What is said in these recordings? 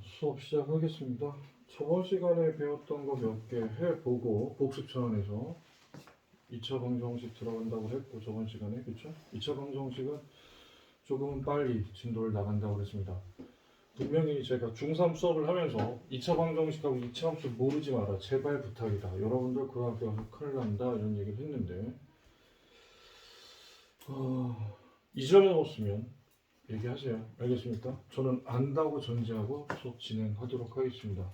수업 시작하겠습니다. 저번 시간에 배웠던 거 몇 개 해보고 복습 차원에서 2차 방정식 들어간다고 했고 저번 시간에 그쵸? 2차 방정식은 조금은 빨리 진도를 나간다고 했습니다. 분명히 제가 중3 수업을 하면서 2차 방정식하고 2차 함수 모르지 마라 제발 부탁이다. 여러분들 그 학교 가서 큰일 난다 이런 얘기를 했는데 잊어먹었으면 얘기하세요. 알겠습니까? 저는 안다고 전제하고 수업 진행하도록 하겠습니다.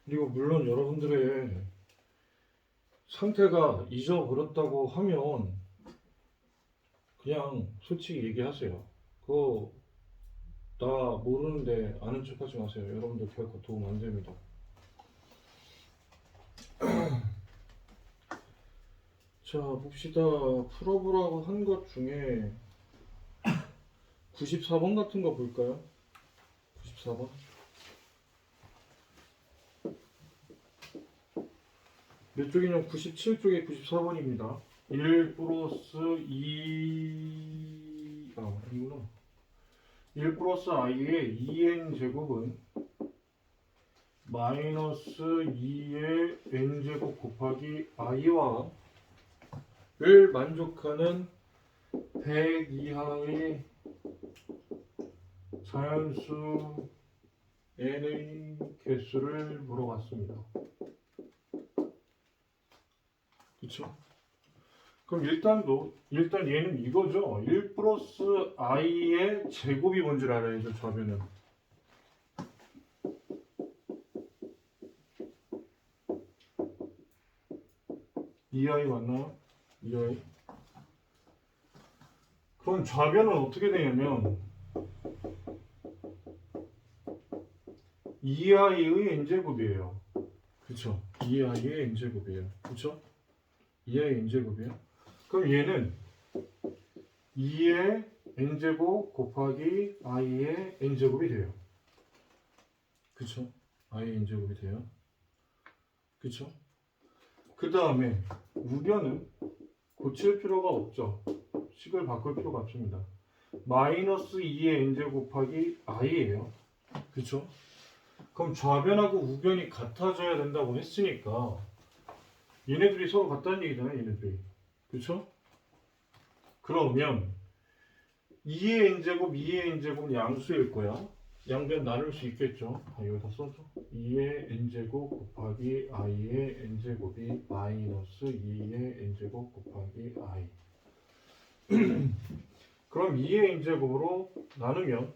그리고 물론 여러분들의 상태가 잊어버렸다고 하면 그냥 솔직히 얘기하세요. 그거 나 모르는데 아는 척 하지 마세요. 여러분들 결코 도움 안 됩니다. 자, 봅시다. 풀어보라고 한 것 중에 94번 같은 거 볼까요? 94번. 몇 쪽이냐면 97쪽에 94번입니다. 1 플러스 2 아니구나. 1 플러스 i의 2n 제곱은 마이너스 2의 n제곱 곱하기 i와 를 만족하는 100 이하의 자연수 n의 개수를 물어봤습니다. 그쵸? 그럼 일단 얘는 이거죠. 1 플러스 i의 제곱이 뭔지 알아야죠. 좌변은 2i 맞나요? 2i. 그럼 좌변은 어떻게 되냐면 2i의 n제곱이에요. 그쵸? 2i의 n제곱이에요. 그쵸? 2i의 n제곱이에요. 그럼 얘는 2의 n제곱 곱하기 i의 n제곱이 돼요. 그쵸? i의 n제곱이 돼요. 그쵸? 그 다음에 우변은 고칠 필요가 없죠. 식을 바꿀 필요가 없습니다. 마이너스 2의 n제곱 곱하기 i예요. 그쵸? 그럼 좌변하고 우변이 같아져야 된다고 했으니까 얘네들이 서로 같다는 얘기잖아요. 얘네들이. 그쵸? 그러면 2의 n제곱, 2의 n제곱 양수일 거야. 양변 나눌 수 있겠죠. 여기다 써줘. 2의 n제곱 곱하기 i의 n제곱이 마이너스 2의 n제곱 곱하기 i. 그럼 2의 n제곱으로 나누면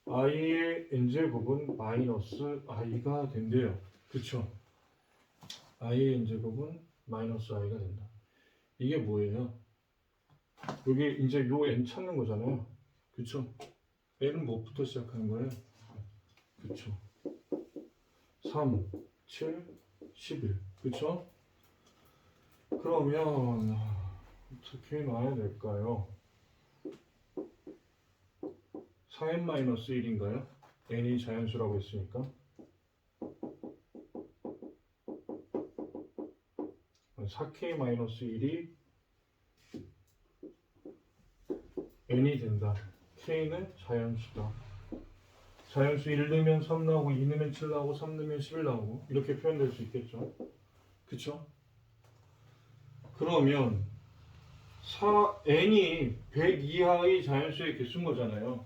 i의 n제곱은 마이너스 i가 된대요. 그쵸? i의 n제곱은 마이너스 i가 된다. 이게 뭐예요? 여기 이제 요 n 찾는 거잖아요. 그쵸? n은 뭐부터 시작하는 거예요? 그쵸? 3, 7, 11. 그쵸? 그러면 어떻게 놔야 될까요? 4n-1인가요? n이 자연수라고 했으니까 4k-1이 n이 된다. k는 자연수다. 자연수 1 넣으면 3 나오고 2 넣으면 7 나오고 3 넣으면 11 나오고 이렇게 표현될 수 있겠죠. 그쵸? 그러면 n이 100 이하의 자연수의 개수인 거잖아요.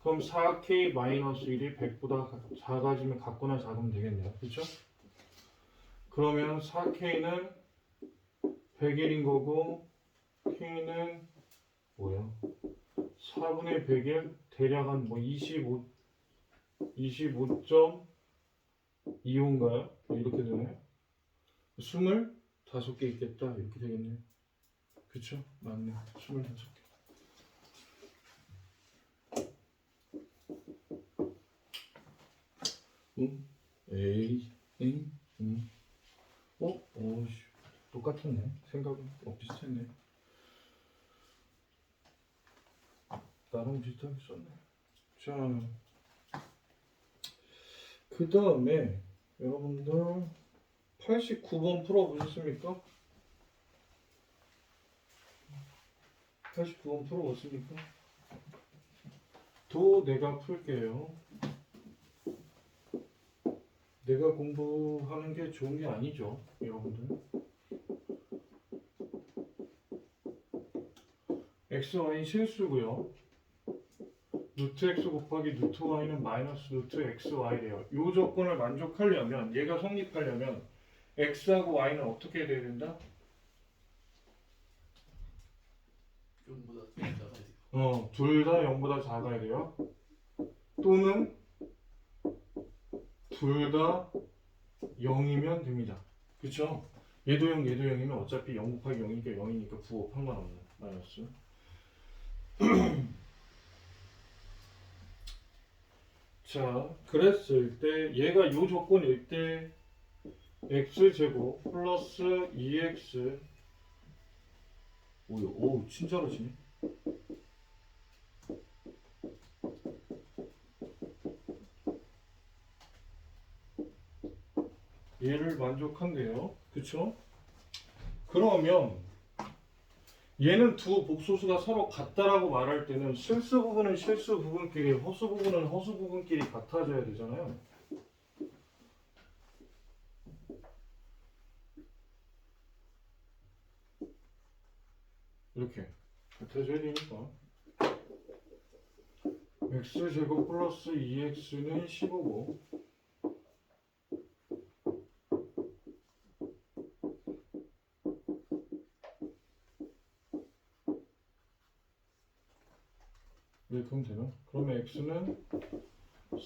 그럼 4k-1이 100보다 작아지면 같거나 작으면 되겠네요. 그쵸? 그러면 4k는 100일인 거고 k는 뭐야? 4분의 100일 대략 한 뭐 25.25인가요? 이렇게 되나요? 25개 있겠다 이렇게 되겠네요. 그쵸? 맞네. 25개. 에이, 응, 어이씨, 똑같았네. 생각은 비슷했네. 나랑 비슷하게 썼네. 자, 그 다음에 여러분들 89번 풀어보셨습니까? 89번 풀어봤습니까? 도 내가 풀게요. 걔가 공부하는 게 좋은 게 아니죠, 여러분들. x, y 실수고요. 루트 x 곱하기 루트 y는 마이너스 루트 x, y래요. 이 조건을 만족하려면, 얘가 성립하려면 x하고 y는 어떻게 돼야 된다? 좀보다 작아야 돼요. 둘 다 0보다 작아야 돼요. 또는 둘 다 0이면 됩니다. 그쵸? 얘도 0, 얘도 0이면 어차피 0 곱하기 0이니까 0이니까 부호 상관없는 마이너스. 자, 그랬을 때 얘가 요 조건일 때 x제곱 플러스 2x 오 친절하시네. 얘를 만족한대요. 그쵸? 그러면 얘는 두 복소수가 서로 같다라고 말할 때는 실수 부분은 실수 부분끼리, 허수 부분은 허수 부분끼리 같아져야 되잖아요. 이렇게 같아져야 되니까 x제곱 플러스 2x는 15고 이렇게 하면 되나? 그러면 x는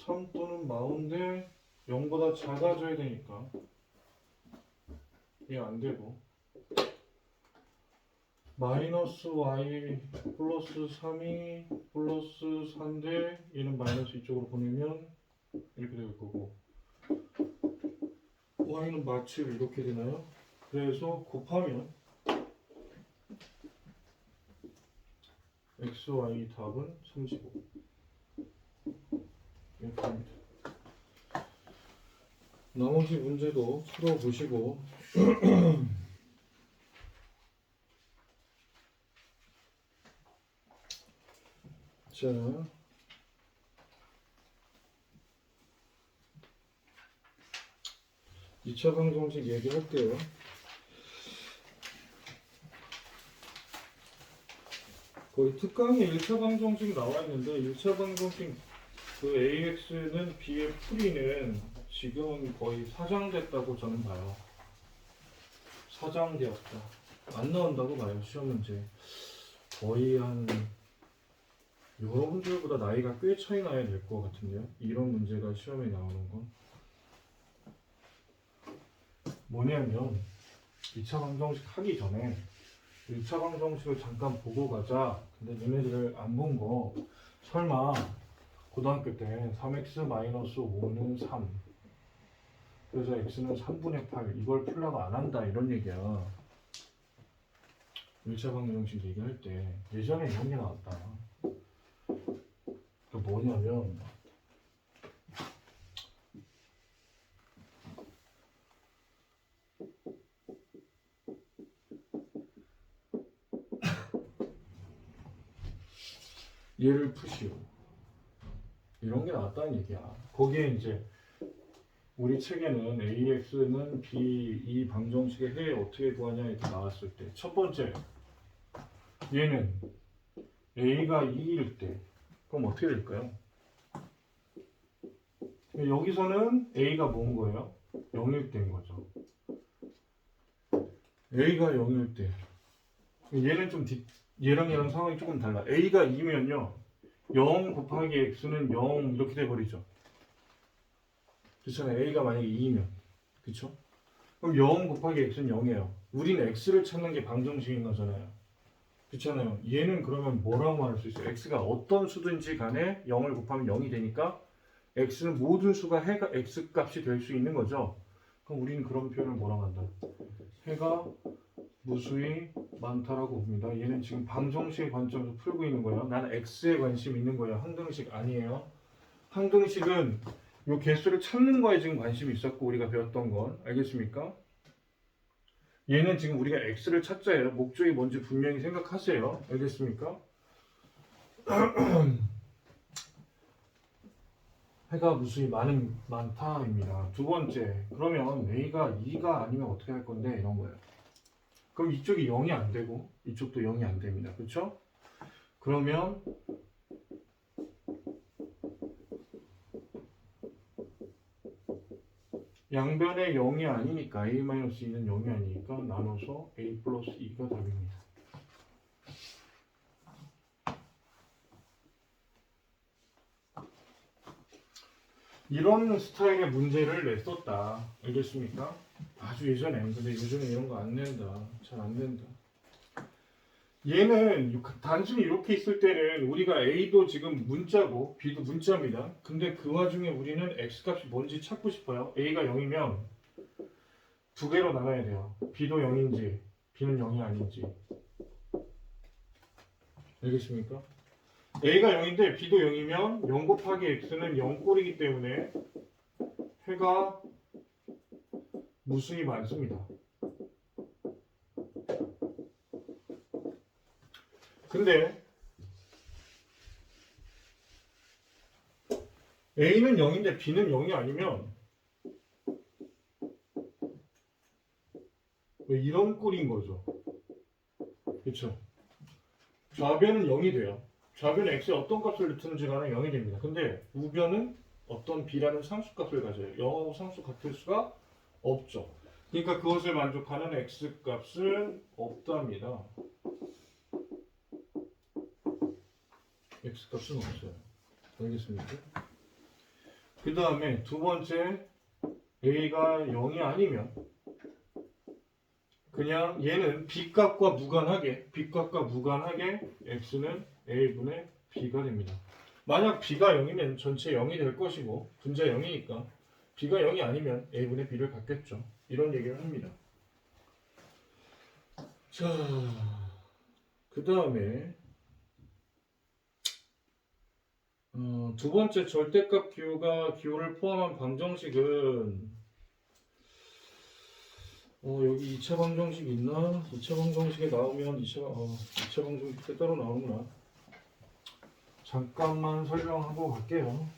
3 또는 마운데 0보다 작아져야 되니까 이게 안 되고 마이너스 y 플러스 3이 플러스 4인데 얘는 마이너스 이쪽으로 보내면 이렇게 될 거고 y는 마치 이렇게 되나요? 그래서 곱하면 x, y 답은 35 이렇게 됩니다. 나머지 문제도 풀어보시고 자 2차 방정식 얘기할게요. 거의 특강에 1차 방정식 나와 있는데 1차 방정식 그 AX는 B의 풀이는 지금 거의 사장됐다고 저는 봐요. 사장되었다. 안 나온다고 봐요. 시험 문제. 거의 한 여러분들보다 나이가 꽤 차이 나야 될 것 같은데요. 이런 문제가 시험에 나오는 건 뭐냐면 2차 방정식 하기 전에 1차 방정식을 잠깐 보고 가자. 근데 너네들 안 본 거 설마 고등학교 때 3x-5는 3 그래서 x는 3분의 8 이걸 풀라고 안 한다 이런 얘기야. 1차 방정식 얘기할 때 예전에 이런 게 나왔다. 그 뭐냐면 얘를 푸시오. 이런 게 나왔다는 얘기야. 거기에 이제 우리 책에는 AX는 B 이 방정식의 해 어떻게 구하냐 이렇게 나왔을 때 첫 번째 얘는 A가 2일 때 그럼 어떻게 될까요? 여기서는 A가 뭔 거예요? 0일 때인 거죠. A가 0일 때 얘는 좀 얘랑 얘랑 상황이 조금 달라. A가 2면요 0 곱하기 X는 0 이렇게 돼버리죠. 그렇잖아요. A가 만약에 2면 그쵸? 그럼 0 곱하기 X는 0이에요. 우리는 X를 찾는 게 방정식인 거잖아요. 그렇잖아요. 얘는 그러면 뭐라고 말할 수 있어요? X가 어떤 수든지 간에 0을 곱하면 0이 되니까 X는 모든 수가 해가 X 값이 될 수 있는 거죠. 그럼 우리는 그런 표현을 뭐라고 한다? 해가 무수히 많다라고 봅니다. 얘는 지금 방정식의 관점에서 풀고 있는 거예요. 나는 X에 관심 있는 거예요. 항등식 아니에요. 항등식은 요 개수를 찾는 거에 지금 관심이 있었고 우리가 배웠던 건 알겠습니까? 얘는 지금 우리가 X를 찾자예요. 목적이 뭔지 분명히 생각하세요. 알겠습니까? 해가 무수히 많다입니다. 두 번째, 그러면 A가 2가 아니면 어떻게 할 건데 이런 거예요. 그럼 이쪽이 0이 안 되고 이쪽도 0이 안 됩니다. 그렇죠? 그러면 양변에 0이 아니니까 A-2는 0이 아니니까 나눠서 A 플러스 2가 답입니다. 이런 스타일의 문제를 냈었다. 알겠습니까? 아주 예전에. 근데 요즘에 이런 거 안 낸다. 잘 안 된다. 얘는 단순히 이렇게 있을 때는 우리가 A도 지금 문자고 B도 문자입니다. 근데 그 와중에 우리는 X값이 뭔지 찾고 싶어요. A가 0이면 두 개로 나눠야 돼요. B도 0인지 B는 0이 아닌지. 알겠습니까? A가 0인데 B도 0이면 0 곱하기 X는 0꼴이기 때문에 해가 무수히 많습니다. 근데 A는 0인데 B는 0이 아니면 왜 이런 꼴인 거죠? 그렇죠? 좌변은 0이 돼요. 좌변에 x에 어떤 값을 넣든지 간에 0이 됩니다. 근데 우변은 어떤 b라는 상수값을 가져요. 0하고 상수 같을 수가 없죠. 그러니까 그것을 만족하는 x값은 없답니다. x값은 없어요. 알겠습니까? 그 다음에 두 번째 a가 0이 아니면 그냥 얘는 b값과 무관하게 x는 a분의 b가 됩니다. 만약 b가 0이면 전체 0이 될 것이고 분자 0이니까 b가 0이 아니면 a분의 b를 갖겠죠. 이런 얘기를 합니다. 자, 그 다음에 두 번째 절대값 기호를 포함한 방정식은 여기 2차 방정식 있나? 2차 방정식에 나오면 2차 방정식 때 따로 나오는구나. 잠깐만 설명하고 갈게요.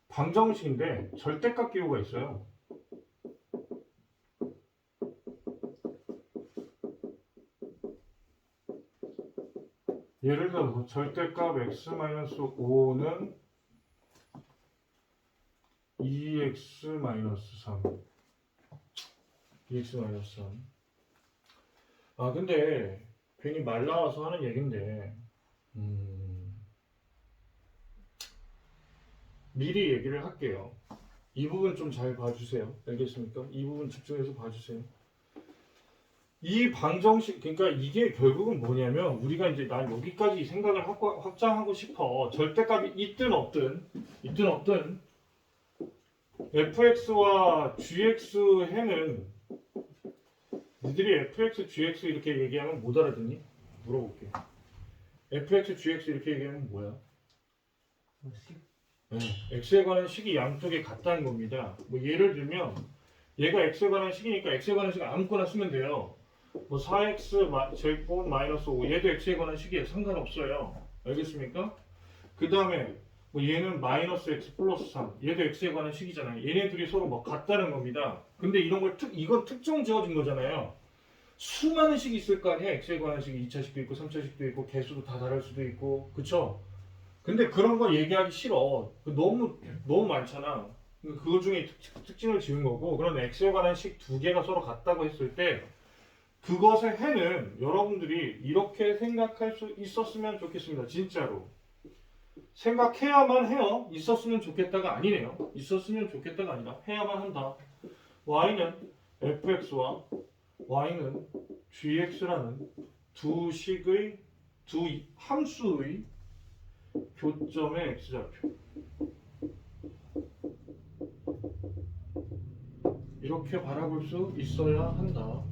방정식인데 절대값 기호가 있어요. 예를 들어서 절대값 x-5는 2x-3 2x-3 근데 괜히 말 나와서 하는 얘긴데 미리 얘기를 할게요. 이 부분 좀 잘 봐주세요. 알겠습니까? 이 부분 집중해서 봐주세요. 이 방정식, 그러니까 이게 결국은 뭐냐면 우리가 이제 난 여기까지 생각을 확장하고 싶어. 절대값이 있든 없든 fx와 gx 해는 니들이 fx, gx 이렇게 얘기하면 못 알아듣니? 물어볼게. fx, gx 이렇게 얘기하면 뭐야? 네, x에 관한 식이 양쪽에 같다는 겁니다. 뭐 예를 들면 얘가 x에 관한 식이니까 x에 관한 식 아무거나 쓰면 돼요. 뭐 4x 제곱 마이너스 5 얘도 x에 관한 식이에요. 상관없어요. 알겠습니까? 그 다음에 뭐 얘는 마이너스 x 플러스 3 얘도 x에 관한 식이잖아요. 얘네들이 서로 뭐 같다는 겁니다. 근데 이런 걸 이건 특정 지어진 거잖아요. 수많은 식이 있을 거 아니야. x에 관한 식이 2차식도 있고 3차식도 있고 개수도 다 다를 수도 있고 그쵸? 근데 그런 거 얘기하기 싫어. 너무 많잖아. 그거 중에 특징을 지은 거고 그런 x에 관한 식 두 개가 서로 같다고 했을 때 그것의 해는 여러분들이 이렇게 생각할 수 있었으면 좋겠습니다. 진짜로. 생각해야만 해요. 있었으면 좋겠다가 아니네요. 있었으면 좋겠다가 아니라 해야만 한다. y는 fx와 y는 gx라는 두 함수의 교점의 x좌표. 이렇게 바라볼 수 있어야 한다.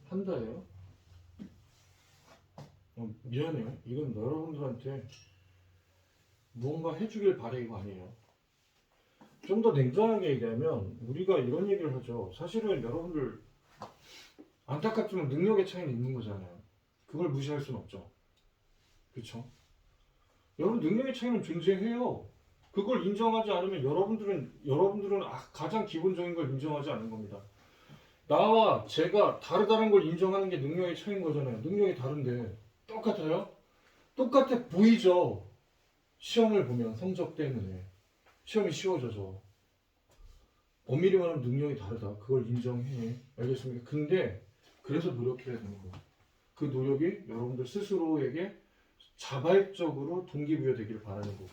한다예요? 미안해요. 이건 여러분들한테 무언가 해주길 바래 이거 아니에요. 좀 더 냉정하게 얘기하면 우리가 이런 얘기를 하죠. 사실은 여러분들 안타깝지만 능력의 차이는 있는 거잖아요. 그걸 무시할 수는 없죠. 그렇죠? 여러분 능력의 차이는 존재해요. 그걸 인정하지 않으면 여러분들은 가장 기본적인 걸 인정하지 않는 겁니다. 나와 제가 다르다는 걸 인정하는 게 능력의 차이인 거잖아요. 능력이 다른데 똑같아요? 똑같아 보이죠. 시험을 보면 성적 때문에 시험이 쉬워져서 엄밀히 말하면 능력이 다르다. 그걸 인정해. 알겠습니까? 근데 그래서 노력해야 되는 거예요. 그 노력이 여러분들 스스로에게 자발적으로 동기부여되기를 바라는 거고.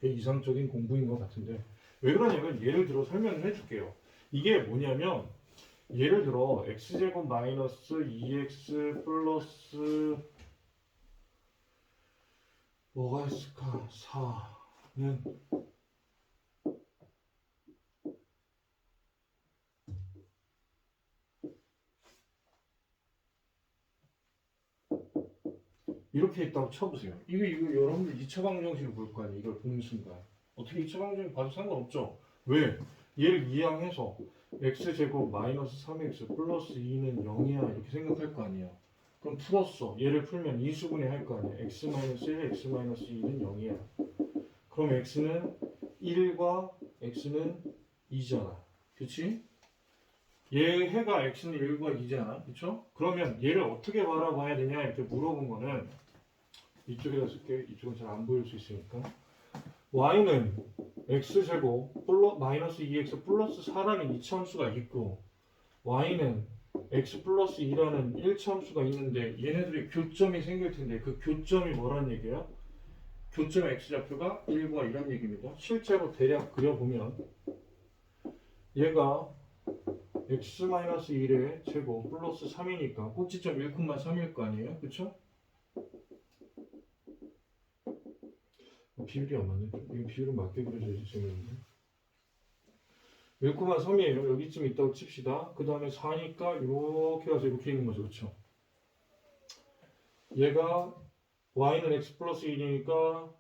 그게 이상적인 공부인 것 같은데 왜 그러냐면 예를 들어 설명을 해줄게요. 이게 뭐냐면 예를 들어 x제곱 마이너스 2x 플러스 뭐가 있을까? 4는 이렇게 있다고 쳐보세요. 이거 여러분들 2차 방정식을 볼 거 아니에요. 이걸 보는 순간 어떻게 2차 방정식 봐도 상관없죠. 왜? 얘를 이항해서 x제곱 마이너스 3x 플러스 2는 0이야 이렇게 생각할 거 아니에요. 그럼 풀었어. 얘를 풀면 이수분해 할 거 아니에요. x 마이너스 1, x 마이너스 2는 0이야. 그럼 x는 1과 x는 2잖아. 그치? 얘 해가 x는 1과 2잖아. 그쵸? 그러면 얘를 어떻게 바라봐야 되냐 이렇게 물어본 거는 이쪽에다 쓸게. 이쪽은 잘 안 보일 수 있으니까. y는 x제곱 마이너스 2x 플러스 4라는 이차함수가 있고 y는 x 플러스 2라는 1차함수가 있는데 얘네들이 교점이 생길 텐데 그 교점이 뭐라는 얘기야? 교점의 x좌표가 1과 2란 얘기입니다. 실제로 대략 그려보면 얘가 x-1의 제곱 플러스 3이니까 꼭지점 1,3일 거 아니에요? 그쵸? 비율이 안 맞네. 이 비율은 맞게 그려줘야지 재밌는데. 1,3이에요. 여기쯤 있다고 칩시다. 그 다음에 4니까 이렇게 가서 이렇게 있는 거죠. 그쵸? 얘가 y는 x 플러스 1이니까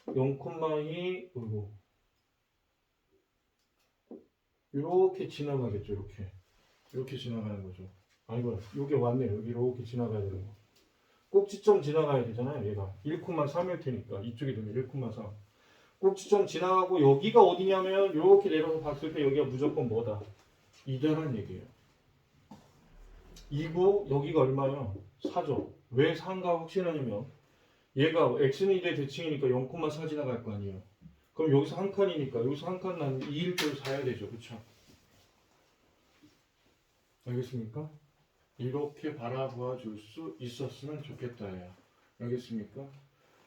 0,2 그리고 이렇게 지나가겠죠. 이렇게 지나가는 거죠. 아니고 이게 왔네요. 여기 이렇게 지나가야 되는 거. 꼭지점 지나가야 되잖아요. 얘가 1,3일 테니까 이쪽에 되면 1,3. 꼭지점 지나가고 여기가 어디냐면 이렇게 내려서 봤을 때 여기가 무조건 뭐다? 2다란 얘기예요. 2고 여기가 얼마요? 4죠. 왜 4인가 확실하냐면 얘가 x는 1의 대칭이니까 0,4 지나갈 거 아니에요. 그럼 여기서 한 칸이니까 여기서 한 칸 난 2일조를 사야 되죠. 그쵸? 알겠습니까? 이렇게 바라봐 줄 수 있었으면 좋겠다. 야. 알겠습니까?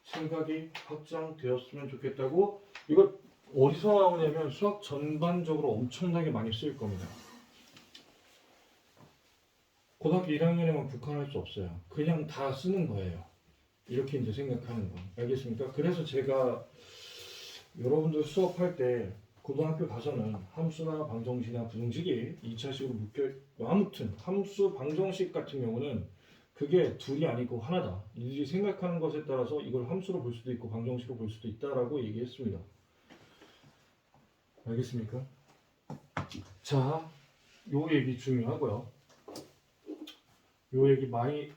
생각이 확장되었으면 좋겠다고. 이거 어디서 나오냐면 수학 전반적으로 엄청나게 많이 쓰일 겁니다. 고등학교 1학년에만 국한할 수 없어요. 그냥 다 쓰는 거예요. 이렇게 이제 생각하는 거. 알겠습니까? 그래서 제가 여러분들 수업할 때 고등학교 가서는 함수나 방정식이나 부등식이 2차식으로 묶여 아무튼 함수 방정식 같은 경우는 그게 둘이 아니고 하나다. 이들이 생각하는 것에 따라서 이걸 함수로 볼 수도 있고 방정식으로 볼 수도 있다라고 얘기했습니다. 알겠습니까? 자, 요 얘기 중요하고요. 요 얘기 많이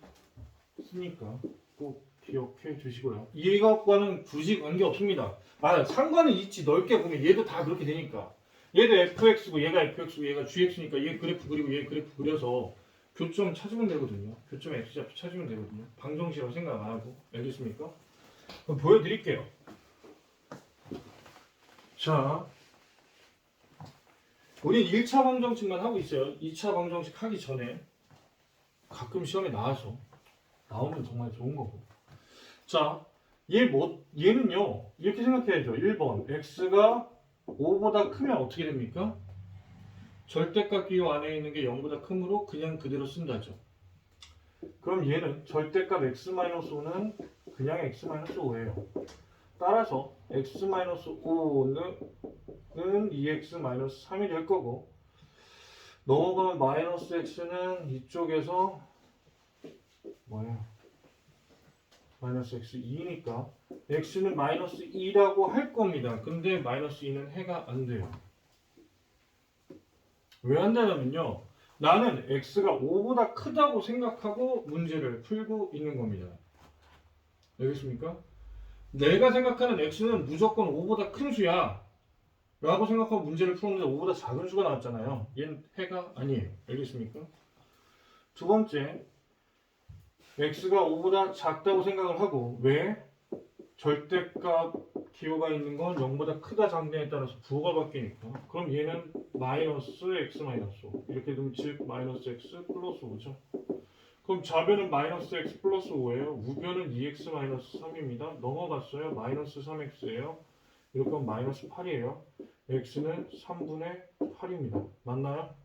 쓰니까 꼭 기억해 주시고요. 이것과는 굳이 관계 없습니다. 상관은 있지. 넓게 보면 얘도 다 그렇게 되니까. 얘도 fx고 얘가 fx고 얘가 gx니까 얘 그래프 그리고 얘 그래프 그려서 교점 찾으면 되거든요. 교점 x좌표 찾으면 되거든요. 방정식이라고 생각 안 하고. 알겠습니까? 그럼 보여드릴게요. 자, 우린 1차 방정식만 하고 있어요. 2차 방정식 하기 전에 가끔 시험에 나오면 정말 좋은 거고. 자, 얘는요, 이렇게 생각해야죠. 1번, x가 5보다 크면 어떻게 됩니까? 절대값 기호 안에 있는 게 0보다 크므로 그냥 그대로 쓴다죠. 그럼 얘는 절대값 x-5는 그냥 x-5예요. 따라서 x-5는 2x-3이 될 거고, 넘어가면 마이너스 x는 이쪽에서 뭐야? 마이너스 x 2니까 x는 마이너스 2라고 할 겁니다. 근데 마이너스 2는 해가 안 돼요. 왜 한다냐면요. 나는 x가 5보다 크다고 생각하고 문제를 풀고 있는 겁니다. 알겠습니까? 내가 생각하는 x는 무조건 5보다 큰 수야 라고 생각하고 문제를 풀었는데 5보다 작은 수가 나왔잖아요. 얘는 해가 아니에요. 알겠습니까? 두 번째, x가 5보다 작다고 생각을 하고 왜? 절대값 기호가 있는 건 0보다 크다 작냐에 따라서 부호가 바뀌니까 그럼 얘는 마이너스 x 마이너스 5 이렇게 되면 즉 마이너스 x 플러스 5죠. 그럼 좌변은 마이너스 x 플러스 5예요. 우변은 2x 마이너스 3입니다. 넘어갔어요. 마이너스 3x예요. 이렇게 하면 마이너스 8이에요. x는 3분의 8입니다. 맞나요?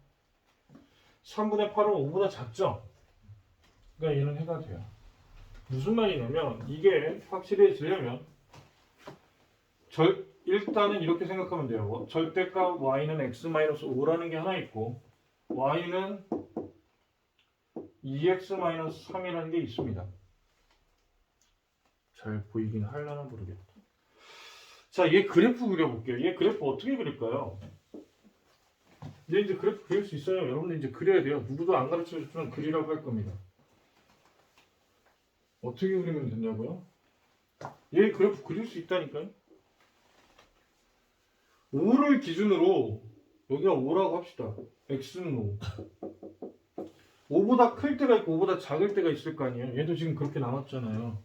3분의 8은 5보다 작죠? 그러니까 얘는 해가 돼요. 무슨 말이냐면 이게 확실해지려면 일단은 이렇게 생각하면 돼요. 절대값 y는 x-5라는 게 하나 있고 y는 2x-3이라는 게 있습니다. 잘 보이긴 하려나 모르겠다. 자, 얘 그래프 그려볼게요. 얘 그래프 어떻게 그릴까요? 얘 이제 그래프 그릴 수 있어요. 여러분들 이제 그려야 돼요. 누구도 안 가르쳐줬지만 그리라고 할 겁니다. 어떻게 그리면 되냐고요? 얘 그래프 그릴 수 있다니까요. 5를 기준으로 여기가 5라고 합시다. x는 5. 5보다 클 때가 있고 5보다 작을 때가 있을 거 아니에요. 얘도 지금 그렇게 나왔잖아요.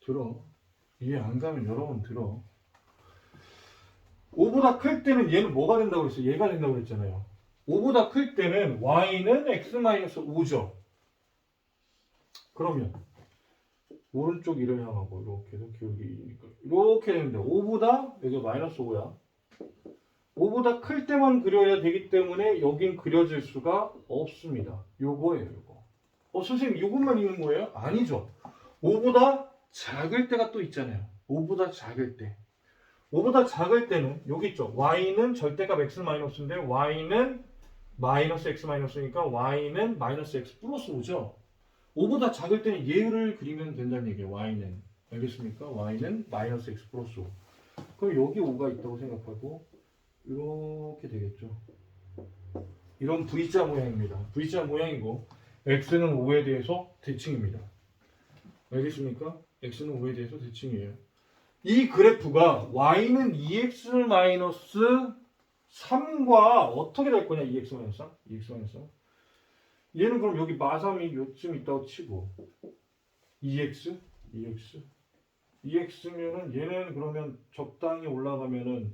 들어. 이해 안 가면 여러 번 들어. 5보다 클 때는 얘는 뭐가 된다고 그랬어요? 얘가 된다고 그랬잖아요. 5보다 클 때는 y는 x-5죠. 그러면 오른쪽 1을 향하고 이렇게 해서 기울기 2니까 이렇게 되는데 5보다 여기 마이너스 5야. 5보다 클 때만 그려야 되기 때문에 여긴 그려질 수가 없습니다. 요거예요, 요거. 선생님 이것만 있는 거예요? 아니죠. 5보다 작을 때가 또 있잖아요. 5보다 작을 때. 5보다 작을 때는 여기 있죠. y는 절대값 x-인데 y는 마이너스 x-니까 y는 마이너스 x 플러스 5죠. 5보다 작을 때는 얘를 그리면 된다는 얘기예요. y는. 알겠습니까? y는 마이너스 x 플러스 5. 그럼 여기 5가 있다고 생각하고 이렇게 되겠죠. 이런 V자 모양입니다. V자 모양이고 x는 5에 대해서 대칭입니다. 알겠습니까? x는 5에 대해서 대칭이에요. 이 그래프가 y는 2x 마이너스 3과 어떻게 될 거냐? 2x 마이너스 3? 2x 마이너스 3? 얘는 그럼 여기 마삼이 요쯤 있다고 치고 2x? 2x면은 얘는 그러면 적당히 올라가면은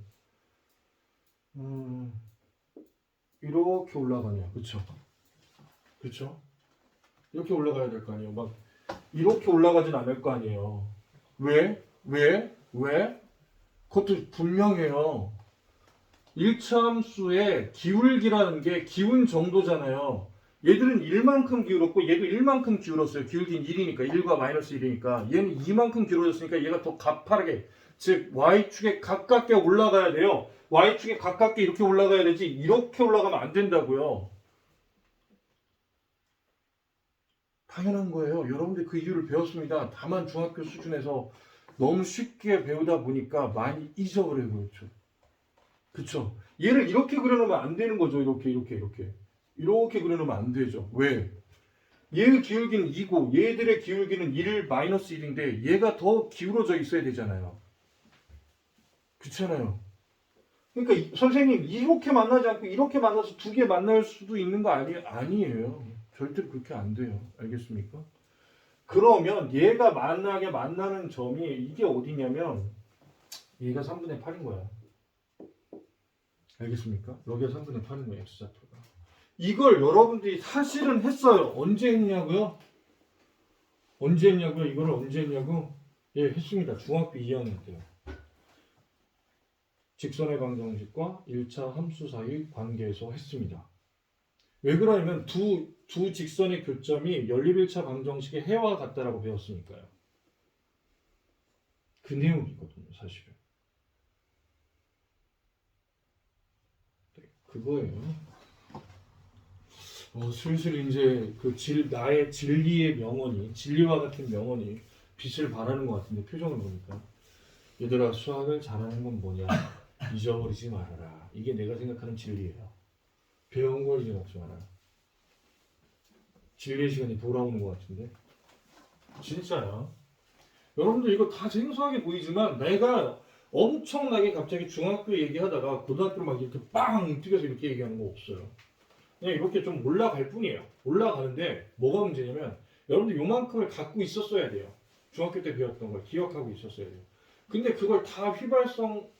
이렇게 올라가네요. 그쵸? 그쵸? 이렇게 올라가야 될 거 아니에요. 막 이렇게 올라가진 않을 거 아니에요. 왜? 그것도 분명해요. 일차함수의 기울기라는 게 기운 정도잖아요. 얘들은 1만큼 기울었고 얘도 1만큼 기울었어요. 기울기는 1이니까 1과 마이너스 1이니까 얘는 2만큼 기울어졌으니까 얘가 더 가파르게 즉 y축에 가깝게 올라가야 돼요. y축에 가깝게 이렇게 올라가야 되지 이렇게 올라가면 안 된다고요. 당연한 거예요. 여러분들 그 이유를 배웠습니다. 다만 중학교 수준에서 너무 쉽게 배우다 보니까 많이 잊어버려요. 그렇죠. 그쵸? 얘를 이렇게 그려놓으면 안 되는 거죠. 이렇게 그려놓으면 안 되죠. 왜? 얘의 기울기는 2고 얘들의 기울기는 1 마이너스 1인데 얘가 더 기울어져 있어야 되잖아요. 그렇잖아요. 그러니까 선생님 이렇게 만나지 않고 이렇게 만나서 두 개 만날 수도 있는 거 아니에요. 절대로 그렇게 안 돼요. 알겠습니까? 그러면 얘가 만나는 점이 이게 어디냐면 얘가 3분의 8인 거야. 알겠습니까? 여기가 3분의 8인 거예요. X좌표가. 이걸 여러분들이 사실은 했어요. 언제 했냐고요? 이거를 언제 했냐고? 예, 했습니다. 중학교 2학년 때요. 직선의 방정식과 1차 함수 사이 관계에서 했습니다. 왜 그러냐면 두 직선의 교점이 연립 1차 방정식의 해와 같다라고 배웠으니까요. 그 내용이거든요, 사실은. 네, 그거예요. 슬슬 이제 나의 진리의 명언이, 진리와 같은 명언이 빛을 발하는 것 같은데, 표정을 보니까. 얘들아, 수학을 잘하는 건 뭐냐? 잊어버리지 말아라. 이게 내가 생각하는 진리예요. 배운 걸 잊어먹지 마라. 진리의 시간이 돌아오는 것 같은데 진짜야. 여러분들 이거 다 생소하게 보이지만 내가 엄청나게 갑자기 중학교 얘기하다가 고등학교 막 이렇게 빵 뛰어서 이렇게 얘기하는 거 없어요. 그냥 이렇게 좀 올라갈 뿐이에요. 올라가는데 뭐가 문제냐면 여러분들 요만큼을 갖고 있었어야 돼요. 중학교 때 배웠던 걸 기억하고 있었어야 돼요. 근데 그걸 다 휘발성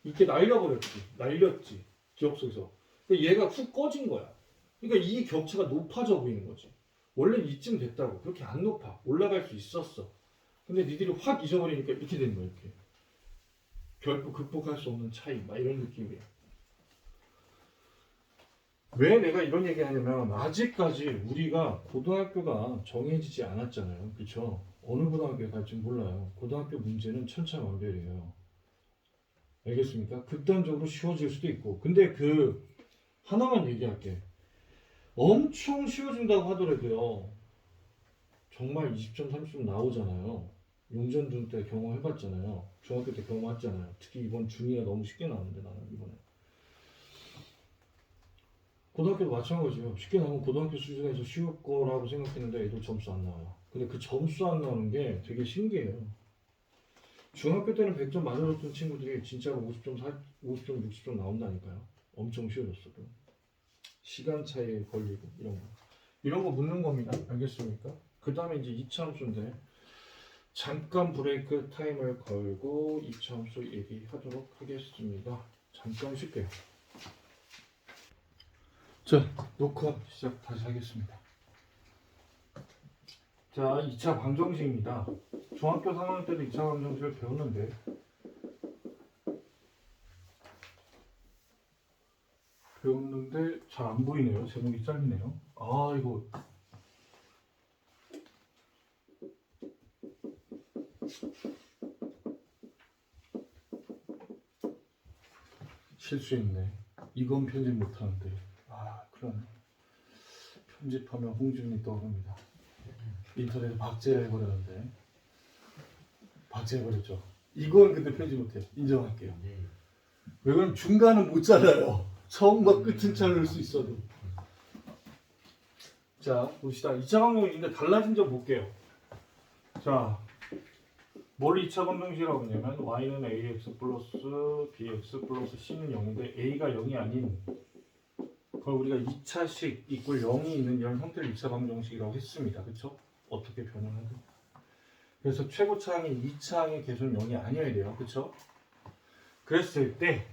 있게 날렸지 기억 속에서. 근데 얘가 훅 꺼진 거야. 그러니까 이 격차가 높아져 보이는 거지. 원래 이쯤 됐다고. 그렇게 안 높아. 올라갈 수 있었어. 근데 니들이 확 잊어버리니까 이렇게 되는 거야. 이렇게. 결코 극복할 수 없는 차이. 막 이런 느낌이야. 왜 내가 이런 얘기 하냐면 아직까지 우리가 고등학교가 정해지지 않았잖아요. 그쵸? 어느 고등학교에 갈지 몰라요. 고등학교 문제는 천차만별이에요. 알겠습니까? 극단적으로 쉬워질 수도 있고. 근데 그 하나만 얘기할게. 엄청 쉬워진다고 하더라도요. 정말 20점, 30점 나오잖아요. 용전중 때 경험해봤잖아요. 중학교 때 경험했잖아요. 특히 이번 중2가 너무 쉽게 나왔는데 나는 이번에. 고등학교도 마찬가지예요. 쉽게 나오면 고등학교 수준에서 쉬울 거라고 생각했는데 애들 점수 안 나와요. 근데 그 점수 안 나오는 게 되게 신기해요. 중학교 때는 100점 맞아줬던 친구들이 진짜로 50점, 50점, 60점 나온다니까요. 엄청 쉬워졌어도. 시간 차이에 걸리고 이런 거 묻는 겁니다. 알겠습니까? 그 다음에 이제 2차 함수인데 잠깐 브레이크 타임을 걸고 2차 함수 얘기하도록 하겠습니다. 잠깐 쉴게요. 자, 녹화 시작 다시 하겠습니다. 자, 2차 방정식입니다. 중학교 3학년 때도 2차 방정식을 배웠는데 잘 안 보이네요. 제목이 짧네요. 아, 이거 실수했네. 이건 편집 못하는데. 아, 그럼 편집하면 홍준이 떠오릅니다. 인터넷에 박제해버렸는데. 박제해버렸죠. 이건 근데 편집 못해요. 인정할게요. 왜 그러면 중간은 못 잘라요. 처음과 끝은 자를 수 있어도. 자, 봅시다. 2차 방정식인데 달라진 점 볼게요. 자, 뭘 2차 방정식이라고 하냐면 y는 ax 플러스 bx 플러스 c는 0인데 a가 0이 아닌 그걸 우리가 2차식 이꼴 0이 있는 이런 형태를 2차 방정식이라고 했습니다. 그쵸? 어떻게 변형하든. 그래서 최고차항인 2차항의 개수는 0이 아니어야 돼요. 그쵸? 그랬을 때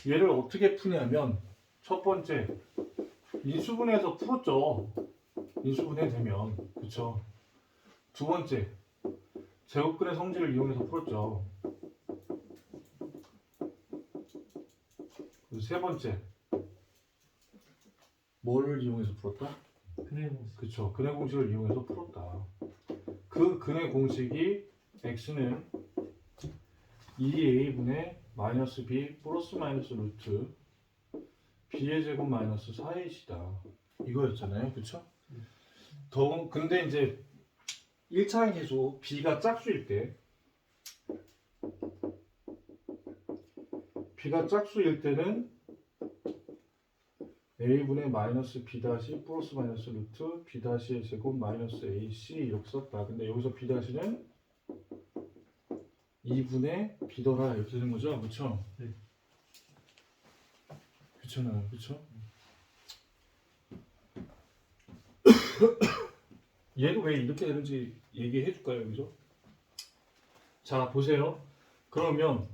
얘를 어떻게 푸냐면 첫 번째 인수분해해서 풀었죠. 인수분해 되면. 그쵸? 두 번째 제곱근의 성질을 이용해서 풀었죠. 그리고 세 번째 뭐를 이용해서 풀었다? 근해 공식. 그쵸. 근해 공식을 이용해서 풀었다. 그 근해 공식이 x는 2a분의 마이너스 b 플러스 마이너스 루트 b의 제곱 마이너스 4ac다. 이거였잖아요. 그쵸? 근데 이제 1차항 계수 b가 짝수일 때 b가 짝수일 때는 a분의 마이너스 b 다시 플러스 마이너스 루트 b 다시의 제곱 마이너스 ac 이렇게 썼다. 근데 여기서 b 다시는 2분의 b더라 이렇게 되는 거죠. 그쵸? 네. 그렇잖아요. 그쵸? 얘도 왜 이렇게 되는지 얘기해 줄까요? 여기서? 자, 보세요. 그러면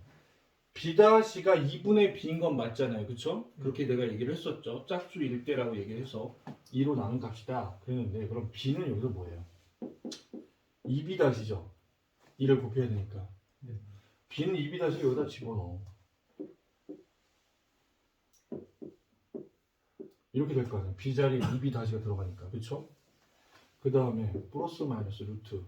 b'가 2분의 b인 건 맞잖아요. 그쵸? 그렇게 내가 얘기를 했었죠. 짝수일 때라고 얘기를 해서 2로 나눈 값이다. 그랬는데 그럼 b는 여기서 뭐예요? 2b'죠. 2를 곱해야 되니까. 네. b는 2b'를 여기다 집어넣어. 이렇게 될 거 아니에요. b 자리에 2b' 들어가니까. 그쵸? 그 다음에 플러스 마이너스 루트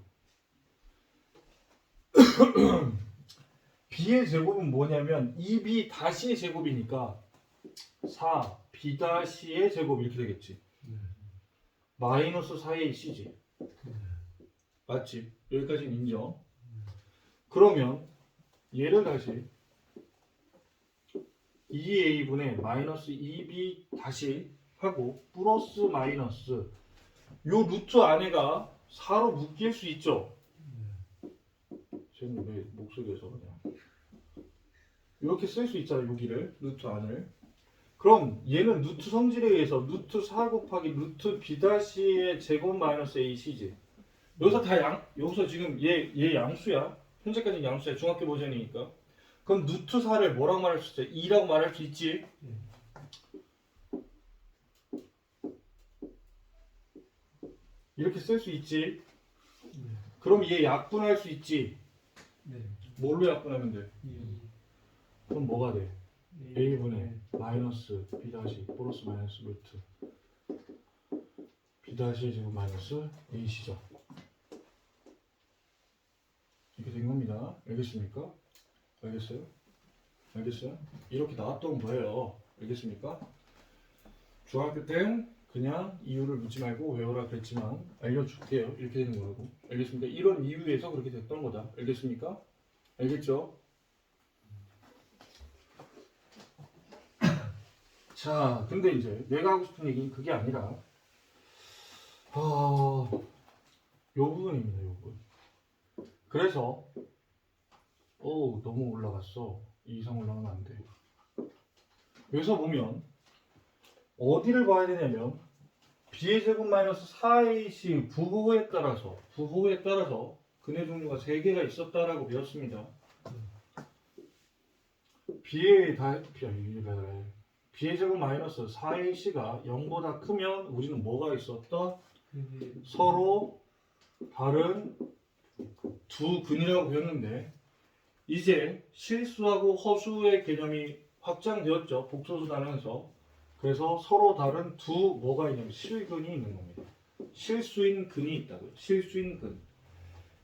b의 제곱은 뭐냐면 2b 다시의 제곱이니까 4 b 다시의 제곱 이렇게 되겠지. 마이너스 4의 c지. 맞지? 여기까지는 인정. 그러면 얘를 다시 2a분의 마이너스 2b 다시 하고 플러스 마이너스 요 루트 안에가 4로 묶일 수 있죠. 쟤는 왜 목소리에서 그냥 이렇게 쓸 수 있잖아요. 여기를 루트 안을. 그럼 얘는 루트 성질에 의해서 루트 4 곱하기 루트 b-의 제곱 마이너스 ac지. 여기서 여기서 지금 얘 양수야. 현재까지 양수야. 중학교 버전이니까. 그럼 루트 4를 뭐라고 말할 수 있어? 2라고 말할 수 있지. 이렇게 쓸 수 있지. 그럼 얘 약분할 수 있지. 네. 뭘로 약분하면 돼? 그럼 뭐가 돼? a분의 마이너스 b 다시 플러스 마이너스 루트 b 다시 제곱 마이너스 ac죠. 이렇게 된 겁니다. 알겠습니까? 알겠어요? 알겠어요? 이렇게 나왔던 거예요. 알겠습니까? 중학교 땐 그냥 이유를 묻지 말고 외우라 그랬지만 알려줄게요. 이렇게 되는 거라고. 알겠습니까? 이런 이유에서 그렇게 됐던 거다. 알겠습니까? 알겠죠? 자, 근데 이제 내가 하고 싶은 얘기는 그게 아니라 요 부분입니다. 요 부분. 그래서 너무 올라갔어. 이 이상 올라가면 안 돼. 여기서 보면 어디를 봐야 되냐면 b의 제곱 마이너스 4ac 부호에 따라서 근의 종류가 3개가 있었다라고 배웠습니다. b의 제곱 마이너스 4ac가 0보다 크면 우리는 뭐가 있었다? 서로 다른 두 근이라고 배웠는데 이제 실수하고 허수의 개념이 확장되었죠. 복소수 단원에서. 그래서 서로 다른 두 뭐가 있냐면 실근이 있는 겁니다. 실수인 근이 있다고요. 실수인 근.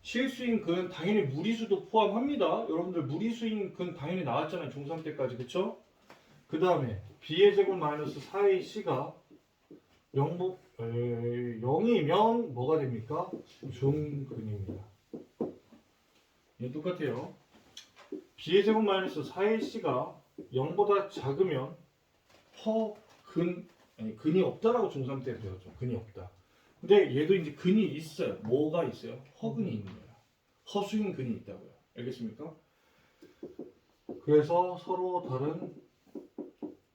실수인 근은 당연히 무리수도 포함합니다. 여러분들 무리수인 근 당연히 나왔잖아요. 중3 때까지. 그쵸? 그 다음에 b의 제곱 마이너스 4ac가 0이면 뭐가 됩니까? 중근입니다. 얘 똑같아요. b의 제곱 마이너스 4ac가 0보다 작으면 근이 없다라고 중3 때 배웠죠. 근이 없다. 근데 얘도 이제 근이 있어요. 뭐가 있어요? 허근이 있는 거야. 허수인 근이 있다고요. 알겠습니까? 그래서 서로 다른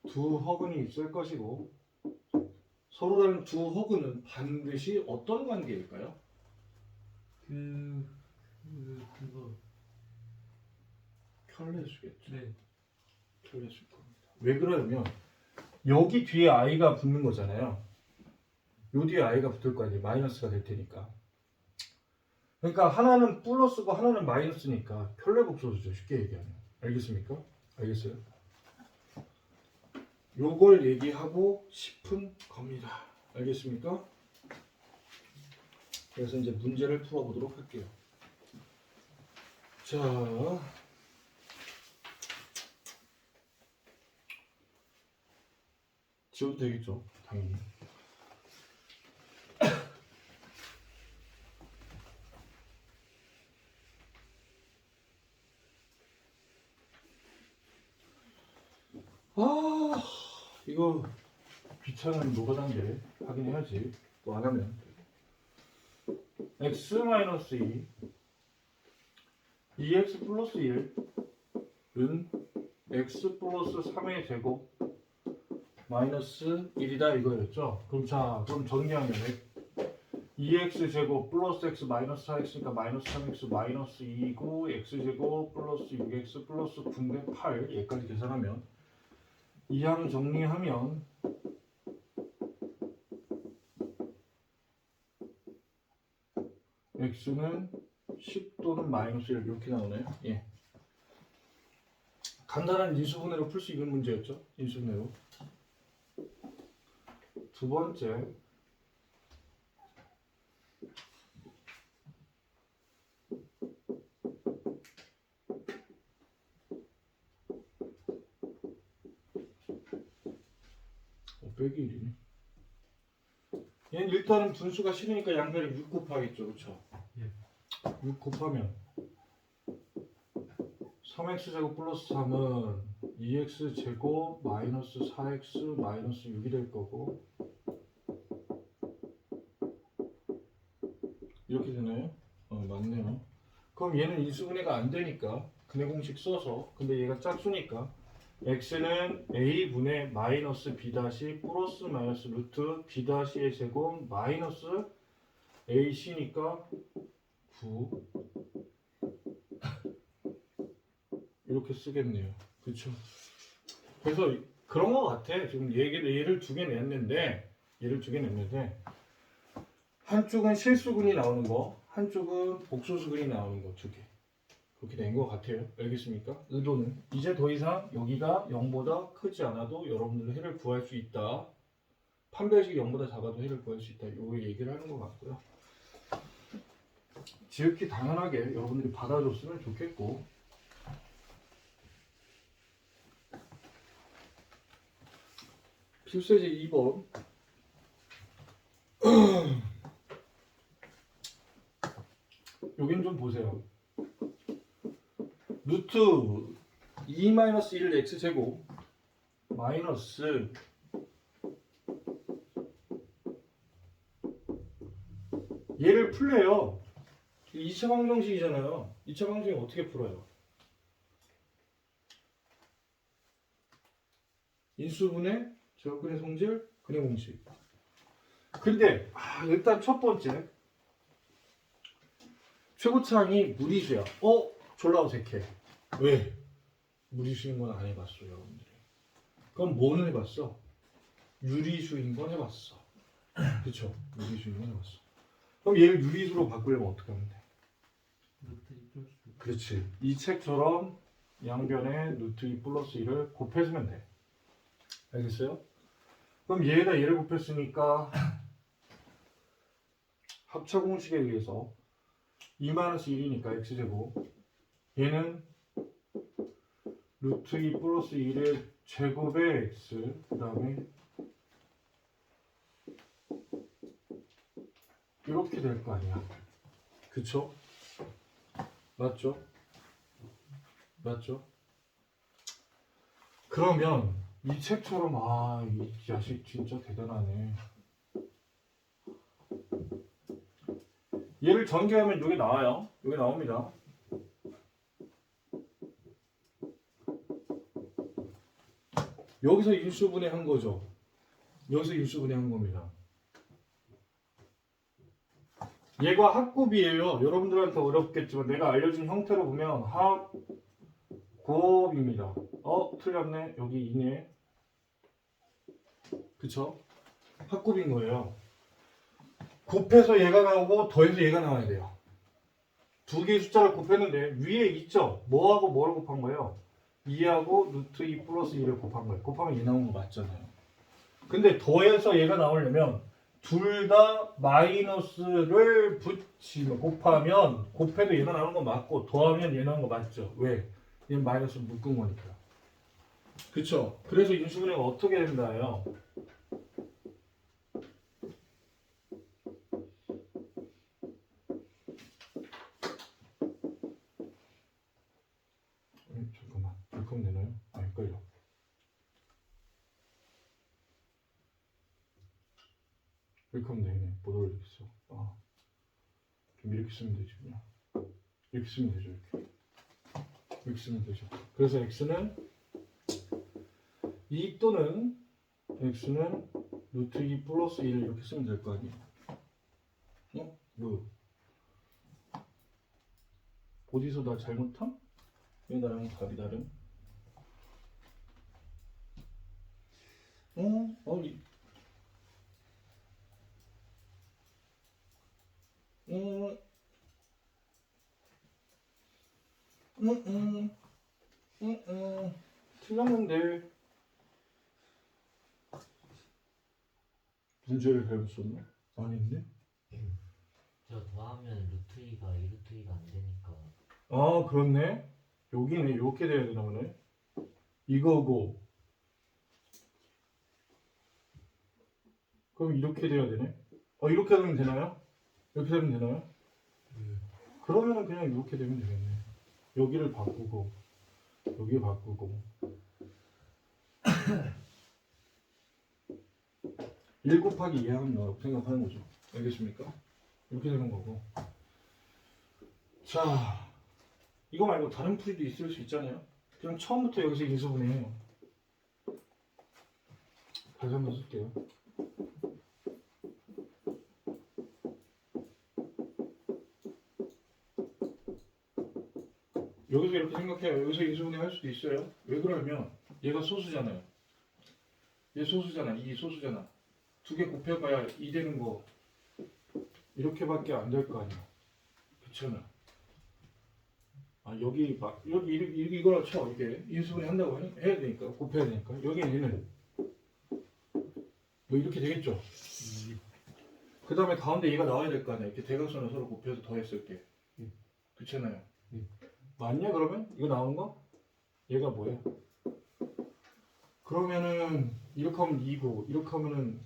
두 허근이 있을 것이고 서로 다른 두 허근은 반드시 어떤 관계일까요? 그거. 켤레수겠죠. 네. 켤레수일 겁니다. 왜 그러냐면 여기 뒤에 i가 붙는 거잖아요. 요 뒤에 i가 붙을 거 아니에요. 마이너스가 될 테니까. 그러니까 하나는 플러스고 하나는 마이너스니까 켤레복소수죠. 쉽게 얘기하면. 알겠습니까? 알겠어요? 요걸 얘기하고 싶은 겁니다. 알겠습니까? 그래서 이제 문제를 풀어보도록 할게요. 자, 지워도 되겠죠? 당연히. 이거 귀찮은 노가다인데 하긴 해야지. 또 안 하면 x-2 2x 플러스 1은 x 플러스 3의 제곱 마이너스 1이다 이거였죠. 그럼 정리하면 2x 제곱 플러스 x 마이너스 4x니까 마이너스 3x 마이너스 2고 x 제곱 플러스 6x 플러스 9분의 8 얘까지 계산하면 이항 정리하면 x는 10 또는 마이너스 1 이렇게 나오네요. 예. 간단한 인수분해로 풀 수 있는 문제였죠. 인수분해로. 두 번째 빼기 1이네. 얘는 일단은 분수가 싫으니까 양변에 6 곱하겠죠. 그렇죠? 예. 6 곱하면 3x제곱 플러스 3은 2x제곱 마이너스 4x 마이너스 6이 될 거고 이렇게 되나요? 맞네요. 그럼 얘는 인수분해가 안 되니까 근해 공식 써서 근데 얘가 짝수니까 x는 a분의 마이너스 b 다시 플러스 마이너스 루트 b 다시의 제곱 마이너스 ac니까 9 이렇게 쓰겠네요. 그렇죠? 그래서 그런 거 같아. 지금 얘를 두 개 냈는데 한쪽은 실수근이 나오는 거, 한쪽은 복소수근이 나오는 거 두 개. 그렇게 된 것 같아요. 알겠습니까? 의도는 이제 더 이상 여기가 0보다 크지 않아도 여러분들 해를 구할 수 있다. 판별식이 0보다 작아도 해를 구할 수 있다. 이거 얘기를 하는 것 같고요. 지극히 당연하게 여러분들이 받아줬으면 좋겠고 필수제 2번 여긴 좀 보세요. 루트 2-1 x제곱 마이너스 얘를 풀래요. 2차 방정식이잖아요. 2차 방정식 어떻게 풀어요? 인수분해, 제곱근해 성질, 근해 공식. 근데 일단 첫 번째 최고차항이 무리수야. 졸라 어색해. 왜? 무리수인 건 안 해봤어 여러분들이. 그럼 뭐는 해봤어? 유리수인 건 해봤어. 그쵸? 유리수인 건 해봤어. 그럼 얘를 유리수로 바꾸려면 어떻게 하면 돼? 루트 2 플러스 그렇지. 이 책처럼 양변에 루트 2 플러스 1을 곱해주면 돼. 알겠어요? 그럼 얘에다 얘를 곱했으니까 합차 공식에 의해서 2-1이니까 x제곱 얘는 루트 2 플러스 1의 제곱의 x 그 다음에 이렇게 될 거 아니야. 그쵸? 맞죠? 맞죠? 그러면 이 책처럼 이 자식 진짜 대단하네. 얘를 전개하면 이게 나와요. 이게 나옵니다. 여기서 인수분해 한 거죠. 여기서 인수분해 한 겁니다. 얘가 합곱이에요. 여러분들한테 어렵겠지만 내가 알려준 형태로 보면 합곱입니다. 틀렸네. 여기 2네. 그쵸? 합곱인 거예요. 곱해서 얘가 나오고 더해서 얘가 나와야 돼요. 두 개의 숫자를 곱했는데 위에 있죠? 뭐하고 뭐를 곱한 거예요? 2하고 루트 2 플러스 1을 곱한 거예요. 곱하면 얘 나온 거 맞잖아요. 근데 더해서 얘가 나오려면 둘 다 마이너스를 붙이면 곱하면 곱해도 얘가 나오는 거 맞고 더하면 얘 나오는 거 맞죠? 왜? 얘는 마이너스 묶은 거니까. 그쵸? 그래서 인수분해가 어떻게 된다요? 잠깐만. 이렇게 하면 되나요? 헷갈려. 이렇게 하면 되네. 못 올리겠어. 좀 이렇게 쓰면 되지 그냥. 이렇게 쓰면 되죠. 이렇게 쓰면 되죠. 그래서 x는 2 또는 x는 루트 2 플러스 1 이렇게 쓰면 될 거 아니에요. 뭐 어디서 나 잘못함? 왜 나랑 답이 다름? 틀렸는데 문제를 잘못 썼나? 아닌데? 저 더하면 루트 2가 2루트 2가 안 되니까 그렇네. 여기네. 이렇게 돼야 되나 보네. 이거고. 그럼 이렇게 돼야 되네. 이렇게 하면 되나요? 이렇게 되면 되나요? 그러면은 그냥 이렇게 되면 되겠네. 여기를 바꾸고 여기 바꾸고 1 곱하기 2 하면 뭐라고 생각하는 거죠. 알겠습니까? 이렇게 되는 거고. 자, 이거 말고 다른 풀이도 있을 수 있잖아요. 그럼 처음부터 여기서 인수분해해요. 다시 한번 쓸게요. 여기서 이렇게 생각해요. 여기서 인수분해 할 수도 있어요. 왜 그러냐면 얘가 소수잖아요. 얘 소수잖아. 이 소수잖아. 두 개 곱해봐야 2 되는 거 이렇게밖에 안 될 거 아니야. 그렇잖아. 아 여기 막 여기 이거랑 쳐 이게 인수분해 한다고 해야 되니까 곱해야 되니까 여기 얘는 뭐 이렇게 되겠죠. 그 다음에 가운데 얘가 나와야 될 거 아니야. 이렇게 대각선을 서로 곱해서 더했을 때. 그렇잖아요. 맞냐 그러면? 이거 나오는 거? 얘가 뭐야? 그러면은 이렇게 하면 2고 이렇게 하면은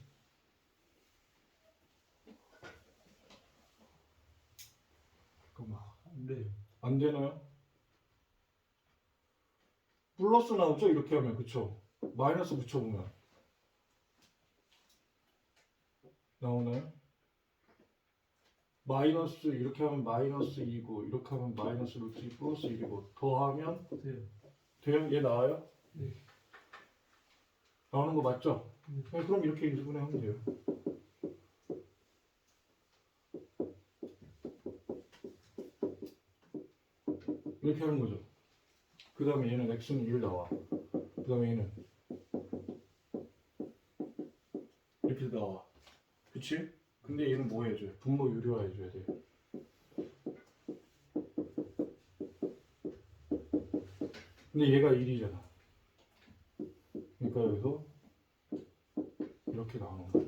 잠깐만 안 돼요. 안 되나요? 플러스 나오죠? 이렇게 하면 그쵸? 마이너스 붙여보면 나오나요? 마이너스 이렇게 하면 마이너스 2고 이렇게 하면 마이너스 루트 2 플러스 1이고 더하면 돼요. 돼요? 얘 나와요? 네. 나오는 거 맞죠? 네. 네, 그럼 이렇게 인수분해 하면 돼요. 이렇게 하는 거죠. 그 다음에 얘는 x는 1 나와. 그 다음에 얘는 이렇게 나와. 그치? 근데 얘는 뭐 해줘요? 분모 유료화 해줘야 돼. 근데 얘가 1이잖아. 그러니까 여기서 이렇게 나오는 거야.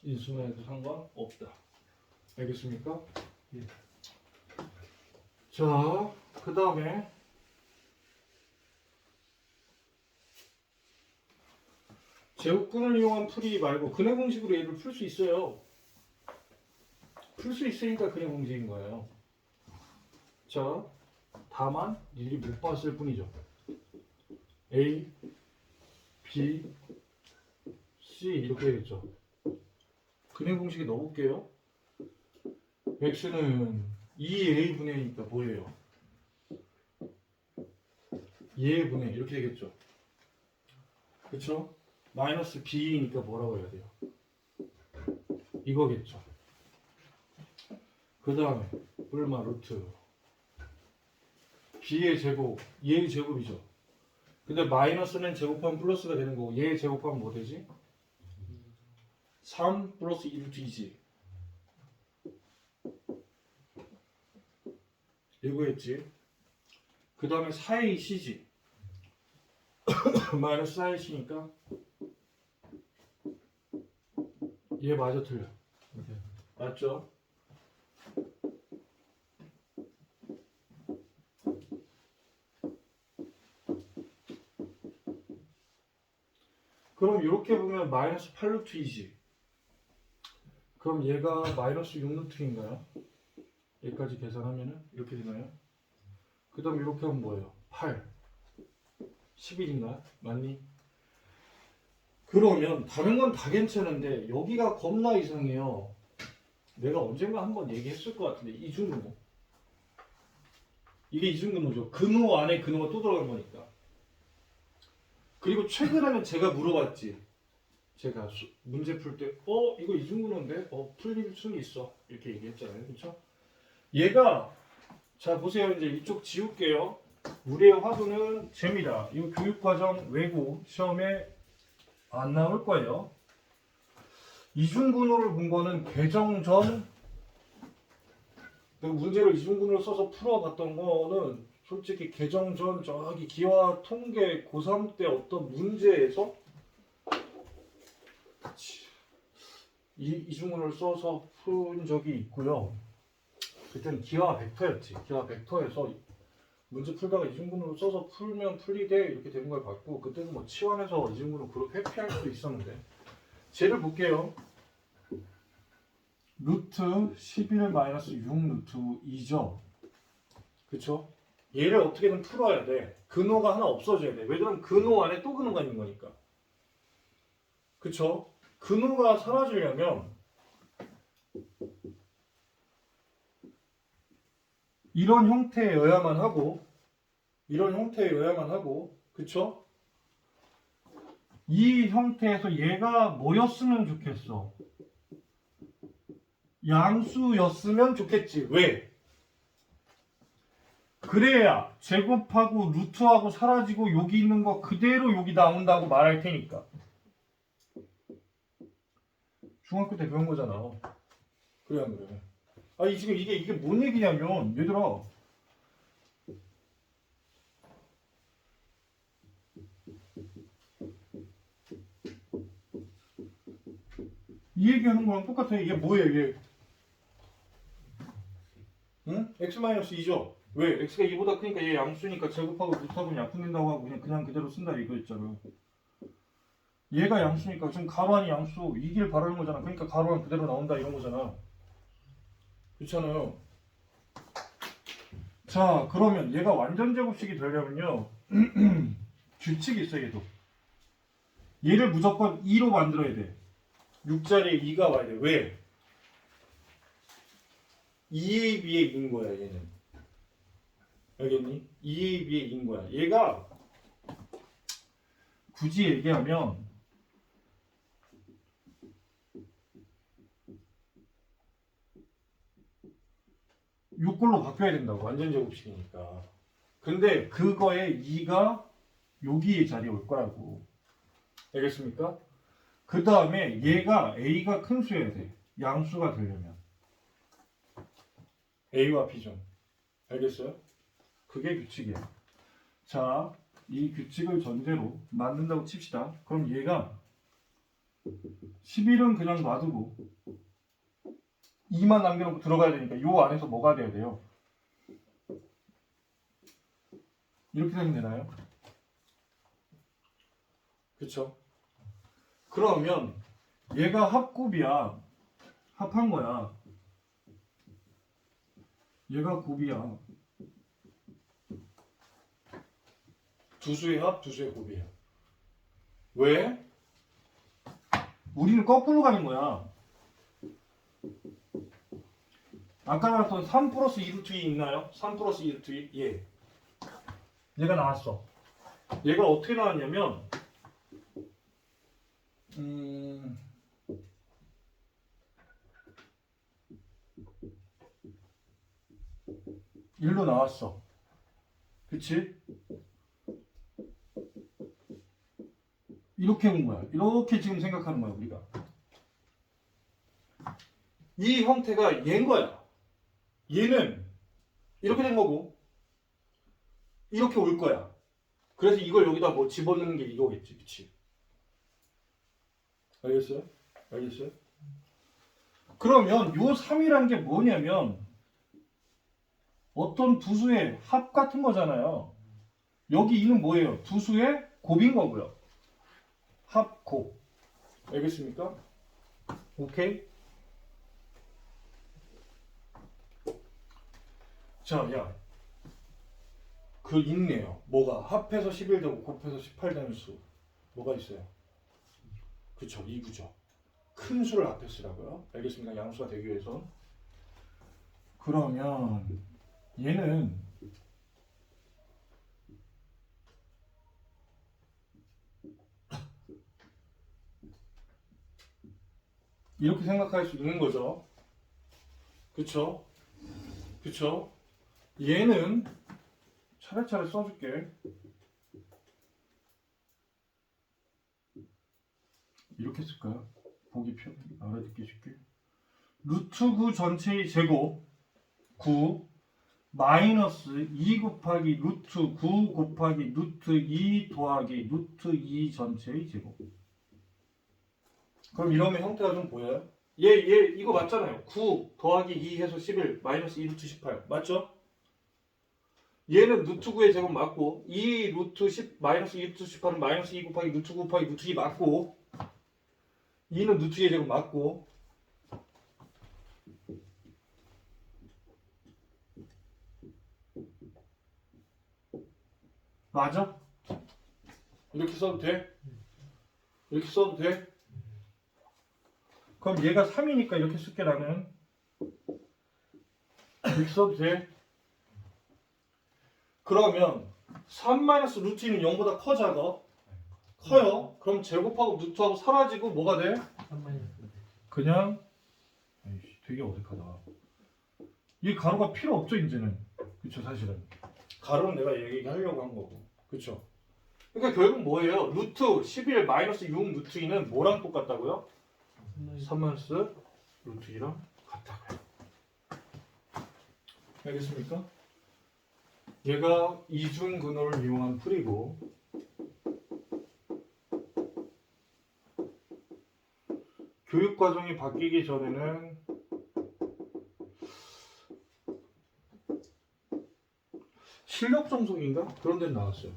인수분해도 상관없다. 알겠습니까? 예. 자, 그 다음에 제곱근을 이용한 풀이 말고 근해 공식으로 얘를 풀 수 있어요. 풀 수 있으니까 근해 공식인 거예요. 자, 다만 니들이 못 봤을 뿐이죠. A, B, C 이렇게 되겠죠. 근해 공식에 넣어볼게요. x는 2a 분의니까 뭐예요? 2a 분의 이렇게 되겠죠. 그쵸? 마이너스 b니까 뭐라고 해야 돼요? 이거겠죠. 그 다음에 얼마 루트 b의 제곱, 얘의 제곱이죠. 근데 마이너스는 제곱하면 플러스가 되는 거고 얘의 제곱하면 뭐 되지? 3 플러스 2루트 2지. 이거였지. 그 다음에 4의 c지. 마이너스 4의 c니까 얘 맞아 틀려? 맞아요. 맞죠? 그럼 이렇게 보면 마이너스 8루트 2지. 그럼 얘가 마이너스 6루트인가요? 여기까지 계산하면은 이렇게 되나요? 그 다음 이렇게 하면 뭐예요? 8 11인가? 맞니? 그러면 다른 건 다 괜찮은데 여기가 겁나 이상해요. 내가 언젠가 한번 얘기했을 것 같은데 이중근호. 이게 이중근호죠. 근호 안에 근호가 또 들어간 거니까. 그리고 최근에는 제가 물어봤지. 제가 문제 풀 때 이거 이중근호인데 풀릴 수는 있어. 이렇게 얘기했잖아요. 그렇죠? 얘가 자 보세요. 이제 이쪽 지울게요. 우리의 화두는 잽니다. 이거 교육과정 외고 시험에 안 나올 거예요. 이중근호를 본 거는 개정 전 문제를 이중근호를 써서 풀어봤던 거는 솔직히 개정 전 저기 기하 통계 고3 때 어떤 문제에서 이중근호를 써서 푼 적이 있고요. 그때는 기하 벡터였지. 기하 벡터에서 문제 풀다가 이중근호를 써서 풀면 풀리되 이렇게 되는 걸 봤고 그때는 뭐 치환해서 이중근호 그렇게 회피할 수도 있었는데 쟤를 볼게요. 루트 11 마이너스 6 루트 2죠. 그쵸? 얘를 어떻게든 풀어야 돼. 근호가 하나 없어져야 돼. 왜냐면 근호 안에 또 근호가 있는 거니까. 그쵸? 근호가 사라지려면 이런 형태여야만 하고 그쵸? 이 형태에서 얘가 뭐였으면 좋겠어? 양수였으면 좋겠지. 왜? 그래야 제곱하고 루트하고 사라지고 여기 있는 거 그대로 여기 나온다고 말할 테니까. 중학교 때 배운 거잖아. 그래 안 그래? 아니 지금 이게 뭔 얘기냐면 얘들아, 이 얘기하는 거랑 똑같아. 이게 뭐예요 이게? 응? x-2죠. 왜? x가 2보다 크니까 얘 양수니까 제곱하고 루트하고는 약분된다고 하고 그냥 그대로 쓴다 이거 있잖아. 얘가 양수니까 지금 가로 안이 양수 이길 바라는 거잖아. 그러니까 가로 안 그대로 나온다 이런 거잖아. 그렇잖아요. 자 그러면 얘가 완전 제곱식이 되려면요 규칙이 있어. 얘를 무조건 2로 만들어야 돼. 6자리에 2가 와야 돼. 왜? 2에 비해 2인 거야 얘는. 알겠니? 2에 비해 2인 거야. 얘가 굳이 얘기하면 요걸로 바뀌어야 된다고. 완전 제곱식이니까. 근데 그거에 2가 여기 자리에 올 거라고. 알겠습니까? 그 다음에 얘가 A가 큰 수여야 돼. 양수가 되려면. A와 B죠. 알겠어요? 그게 규칙이야. 자, 이 규칙을 전제로 만든다고 칩시다. 그럼 얘가 11은 그냥 놔두고 2만 남겨놓고 들어가야 되니까 요 안에서 뭐가 돼야 돼요? 이렇게 되면 되나요? 그쵸? 그러면 얘가 합곱이야. 합한 거야. 얘가 곱이야. 두 수의 합, 두 수의 곱이야. 왜? 우리는 거꾸로 가는 거야. 아까 나왔던 3 플러스 2루트 2 있나요? 3 플러스 2루트 2? 예. 얘가 나왔어. 얘가 어떻게 나왔냐면 1로 나왔어. 그치? 이렇게 온 거야. 이렇게 지금 생각하는 거야 우리가. 이 형태가 얘인 거야. 얘는 이렇게 된 거고 이렇게 올 거야. 그래서 이걸 여기다 뭐 집어넣는 게 이거겠지. 그치? 알겠어요? 알겠어요? 그러면 요 3이란 게 뭐냐면 어떤 두 수의 합 같은 거잖아요. 여기 2는 뭐예요? 두 수의 곱인 거고요. 합, 곱. 알겠습니까? 오케이? 자, 야. 그 있네요. 뭐가? 합해서 11 되고 곱해서 18 되는 수. 뭐가 있어요? 그쵸, 2구죠. 큰 수를 앞에 쓰라고요. 알겠습니까? 양수가 되기 위해서. 그러면 얘는 이렇게 생각할 수 있는 거죠. 그쵸? 그쵸? 얘는 차례차례 써줄게. 이렇게 쓸까요? 보기 편 알아듣기 쉽게. 루트 9 전체의 제곱 9 마이너스 2 곱하기 루트 9 곱하기 루트 2 더하기 루트 2 전체의 제곱. 그럼 이러면 형태가 좀 보여요? 얘 이거 맞잖아요. 9 더하기 2 해서 11 마이너스 2 루트 18 맞죠? 얘는 루트 9의 제곱 맞고 2 루트 10 마이너스 2 루트 18은 마이너스 2 곱하기 루트 9 곱하기 루트 2 맞고 2는 루트 2의 제곱 맞고 맞아? 이렇게 써도 돼? 이렇게 써도 돼? 그럼 얘가 3이니까 이렇게 쓸게 나는. 이렇게 써도 돼? 그러면 3 마이너스 루트 2는 0보다 커 작아? 커요. 그럼 제곱하고 루트하고 사라지고 뭐가 돼? 3마이너스 그냥 에이씨, 되게 어색하다. 이 가로가 필요 없죠 이제는. 그쵸 사실은. 가로는 내가 얘기하려고 한 거고. 그쵸. 그러니까 결국 뭐예요? 루트 11 마이너스 6 루트 2는 뭐랑 똑같다고요? 3 마이너스 루트 2랑 같다고요. 알겠습니까? 얘가 이중근호를 이용한 풀이고 교육과정이 바뀌기 전에는 실력정석인가? 그런 데는 나왔어요.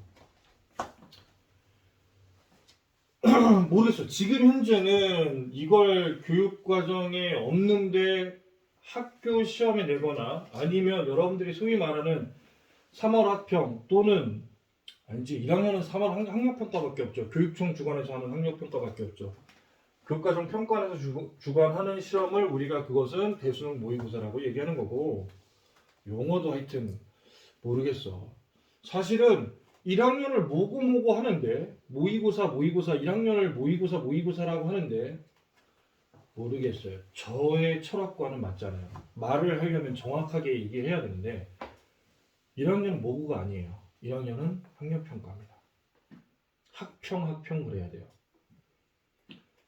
모르겠어요. 지금 현재는 이걸 교육과정에 없는데 학교 시험에 내거나 아니면 여러분들이 소위 말하는 3월 학평 또는 아니지 1학년은 3월 학력평가밖에 없죠. 교육청 주관에서 하는 학력평가밖에 없죠. 교육과정 평가원에서 주관하는 시험을 우리가 그것은 대수능 모의고사라고 얘기하는 거고 용어도 하여튼 모르겠어. 사실은 1학년을 모고 하는데 모의고사 1학년을 모의고사라고 하는데 모르겠어요. 저의 철학과는 맞잖아요. 말을 하려면 정확하게 얘기해야 되는데 1학년은 모고가 아니에요. 1학년은 학력평가입니다. 학평 그래야 돼요.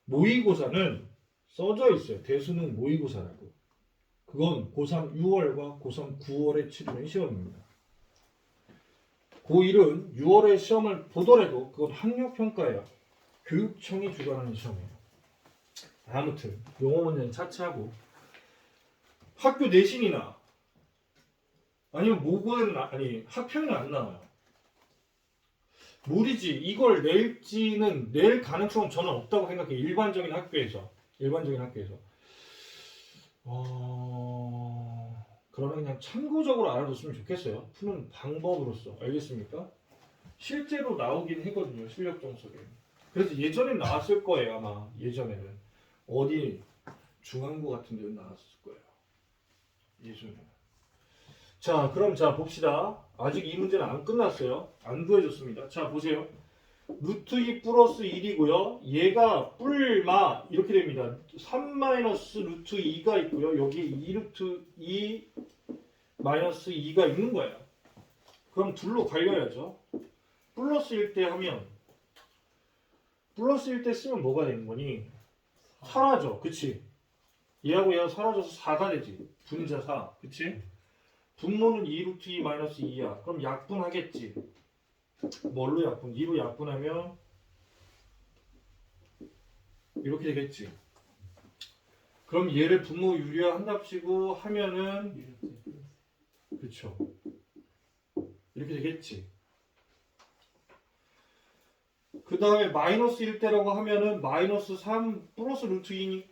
모의고사는 써져 있어요. 대수능 모의고사라고. 그건 고3 6월과 고3 9월에 치르는 시험입니다. 고1은 6월에 시험을 보더라도 그건 학력평가예요. 교육청이 주관하는 시험이에요. 아무튼 용어 문제는 차치하고 학교 내신이나 아니면 모고에는 아니 학평은 안 나와요. 무리지 이걸 낼 가능성은 저는 없다고 생각해요. 일반적인 학교에서 그러면 그냥 참고적으로 알아뒀으면 좋겠어요. 푸는 방법으로서. 알겠습니까? 실제로 나오긴 했거든요. 실력 정석에. 그래서 예전에 나왔을 거예요. 아마 예전에는 어디 중앙고 같은 데는 나왔을 거예요. 예전에는. 자, 그럼 봅시다. 아직 이 문제는 안 끝났어요. 안 구해줬습니다. 자, 보세요. 루트 2 플러스 1이고요. 얘가 뿔마 이렇게 됩니다. 3 마이너스 루트 2가 있고요. 여기 2 루트 2 마이너스 2가 있는 거예요. 그럼 둘로 갈려야죠. 플러스일 때 하면 플러스일 때 쓰면 뭐가 되는 거니? 사라져. 그치? 얘하고 얘가 사라져서 4가 되지. 분자 4. 그치? 분모는 2 루트 2 마이너스 2야. 그럼 약분하겠지. 뭘로 약분? 2로 약분하면 이렇게 되겠지. 그럼 얘를 분모 유리화 한답시고 하면은 그쵸. 이렇게 되겠지. 그 다음에 마이너스 1대라고 하면은 마이너스 3 플러스 루트 2니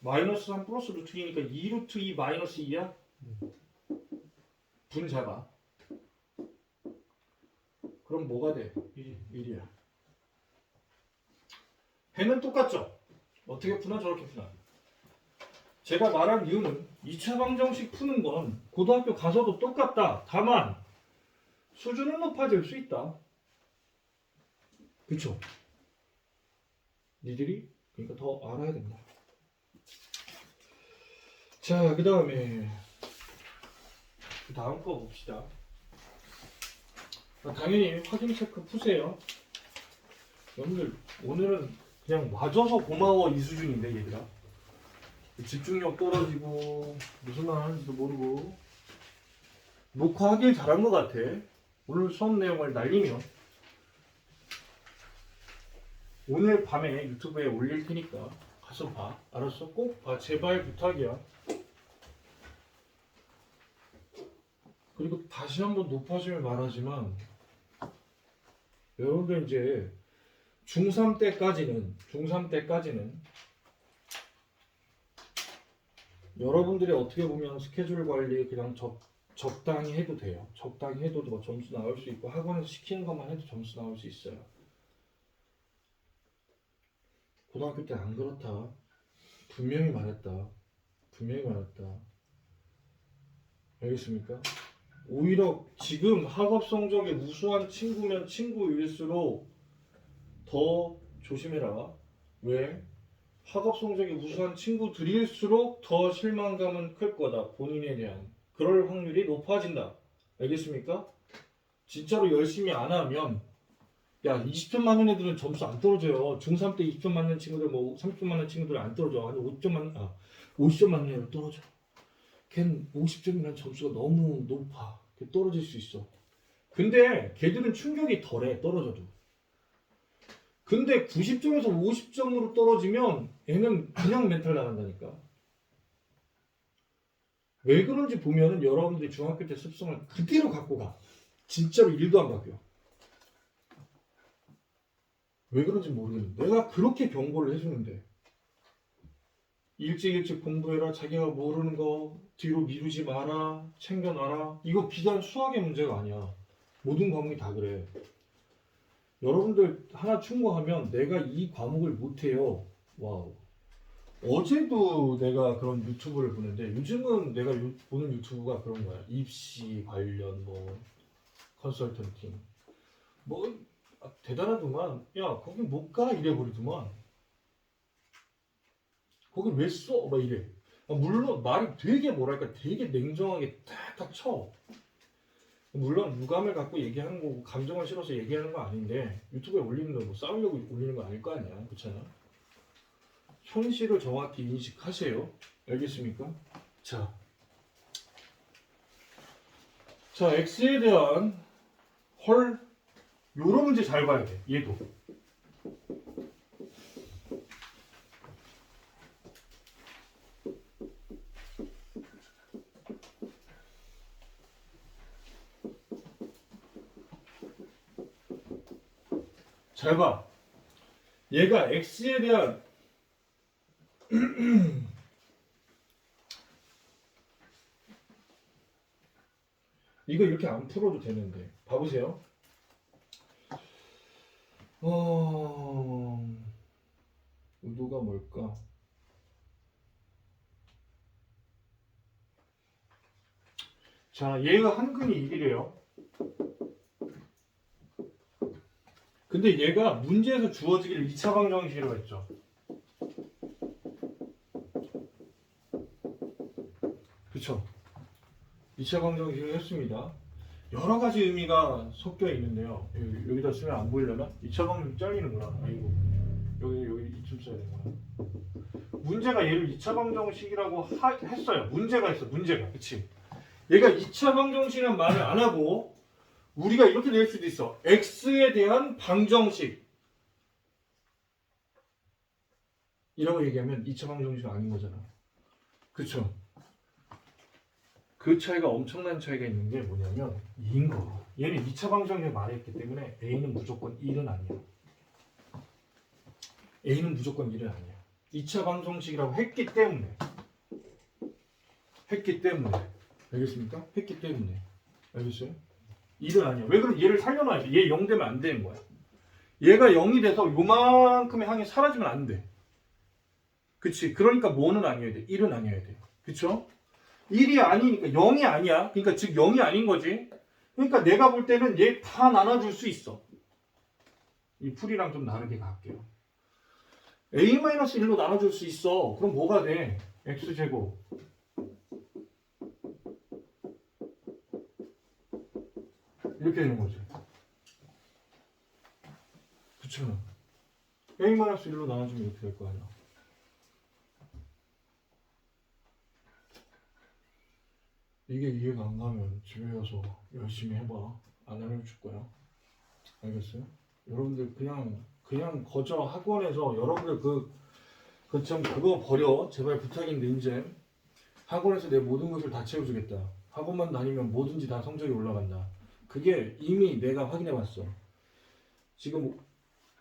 마이너스 3 플러스 루트 2니까 2 루트 2 마이너스 2야? 분자가. 그럼 뭐가 돼? 1이야. 배는 똑같죠? 어떻게 푸나 저렇게 푸나. 제가 말한 이유는 2차 방정식 푸는 건 고등학교 가서도 똑같다. 다만 수준은 높아질 수 있다. 그쵸? 니들이 그러니까 더 알아야 된다. 자, 그 다음에 다음 거 봅시다. 당연히 확인 체크 푸세요. 여러분들 오늘은 그냥 와줘서 고마워 이 수준인데 얘들아. 집중력 떨어지고 무슨 말 하는지도 모르고 녹화하길 잘한 것 같아. 오늘 수업 내용을 날리면 오늘 밤에 유튜브에 올릴 테니까 가서 봐. 알았어? 꼭 봐. 제발 부탁이야. 그리고 다시 한번 높아지면 말하지만 여러분들 이제 중3 때까지는 여러분들이 어떻게 보면 스케줄 관리 그냥 적당히 해도 돼요. 적당히 해도 뭐 점수 나올 수 있고 학원에서 시키는 것만 해도 점수 나올 수 있어요. 고등학교 때 안 그렇다. 분명히 말했다. 분명히 말했다. 알겠습니까? 오히려 지금 학업 성적이 우수한 친구면 친구일수록 더 조심해라. 왜? 학업 성적이 우수한 친구들일수록 더 실망감은 클 거다. 본인에 대한. 그럴 확률이 높아진다. 알겠습니까? 진짜로 열심히 안 하면 야 20점 맞는 애들은 점수 안 떨어져요. 중3 때 20점 맞는 친구들 뭐 30점 맞는 친구들 안 떨어져. 아니 50점 맞는 애들 떨어져. 걔는 50점이라는 점수가 너무 높아. 걔 떨어질 수 있어. 근데 걔들은 충격이 덜해. 떨어져도. 근데 90점에서 50점으로 떨어지면 얘는 그냥 멘탈 나간다니까. 왜 그런지 보면은 여러분들이 중학교 때 습성을 그대로 갖고 가. 진짜로 일도 안 바뀌어. 왜 그런지 모르겠는데 내가 그렇게 경고를 해주는데 일찍 공부해라. 자기가 모르는 거 뒤로 미루지 마라. 챙겨놔라. 이거 비단 수학의 문제가 아니야. 모든 과목이 다 그래. 여러분들 하나 충고하면 내가 이 과목을 못해요. 와우. 어제도 내가 그런 유튜브를 보는데 요즘은 내가 보는 유튜브가 그런 거야. 입시 관련 뭐 컨설턴팅 뭐 대단하더만. 야 거기 못 가 이래버리더만. 거기 왜 써? 막 이래. 물론 말이 되게 뭐랄까 되게 냉정하게 탁탁 쳐. 물론 무감을 갖고 얘기하는 거고 감정을 실어서 얘기하는 거 아닌데 유튜브에 올리는 거 뭐 싸우려고 올리는 거 아닐 거 아니야. 그렇잖아. 현실을 정확히 인식하세요. 알겠습니까? 자, X에 대한 요런 문제 잘 봐야 돼. 얘도. 잘 봐. 얘가 X에 대한 이거 이렇게 안 풀어도 되는데 봐보세요. 의도가 뭘까? 자, 얘가 한근이 1이래요. 근데 얘가 문제에서 주어지길 2차 방정식이라고 했죠. 그쵸? 2차 방정식을 했습니다. 여러 가지 의미가 섞여 있는데요. 여기다 쓰면 안 보이려나? 2차 방정식 잘리는구나. 아이고. 여기 이쯤 써야 되구나. 문제가 얘를 2차 방정식이라고 했어요. 문제가 있어. 문제가. 그치? 얘가 2차 방정식이란 말을 안 하고 우리가 이렇게 낼 수도 있어. x에 대한 방정식 이라고 얘기하면 2차 방정식은 아닌 거잖아. 그쵸? 그 차이가 엄청난 차이가 있는 게 뭐냐면 2인 거. 얘는 2차 방정식을 말했기 때문에 A는 무조건 1은 아니야. A는 무조건 1은 아니야. 2차 방정식이라고 했기 때문에. 알겠습니까? 했기 때문에. 알겠어요? 1은 아니야. 왜 그럼 얘를 살려놔야지. 얘 0 되면 안 되는 거야. 얘가 0이 돼서 요만큼의 항이 사라지면 안 돼. 그치? 그러니까 뭐는 아니어야 돼. 1은 아니어야 돼. 그쵸? 1이 아니니까 0이 아니야. 그러니까 즉 0이 아닌 거지. 그러니까 내가 볼 때는 얘 다 나눠줄 수 있어. 이 풀이랑 좀 다르게 갈게요. A-1로 나눠줄 수 있어. 그럼 뭐가 돼? X제곱 이렇게 되는 거죠. 그쵸? A-1로 나눠주면 이렇게 될 거 아니야. 이게 이해가 안 가면 집에 가서 열심히 해봐. 안 하면 줄 거야. 알겠어요? 여러분들 그냥 거저 학원에서 여러분들 그거 버려. 제발 부탁인데 이제 학원에서 내 모든 것을 다 채워주겠다. 학원만 다니면 뭐든지 다 성적이 올라간다. 그게 이미 내가 확인해봤어. 지금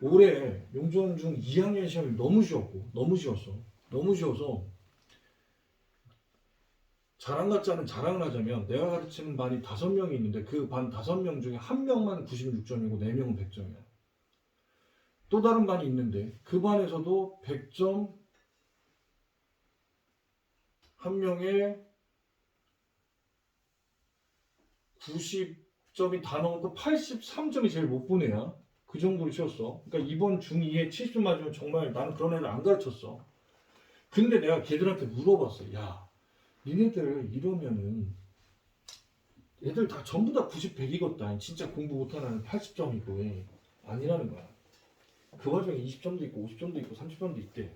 올해 용조원중 2학년 시험이 너무 쉬웠어. 너무 쉬워서 자랑 같지 않은 자랑을 하자면 내가 가르치는 반이 5명이 있는데 그 반 5명 중에 1명만 96점이고 4명은 100점이야. 또 다른 반이 있는데 그 반에서도 100점 한 명에 90점이 다 넘고 83점이 제일 못 본 애야. 그 정도로 쉬웠어. 그러니까 이번 중2에 70점 맞으면 정말 나는 그런 애를 안 가르쳤어. 근데 내가 걔들한테 물어봤어. 야, 니네들 이러면은 애들 다 전부 다 90, 100이겠다. 진짜 공부 못하는 80점이고 아니라는 거야. 그 와중에 20점도 있고 50점도 있고 30점도 있대.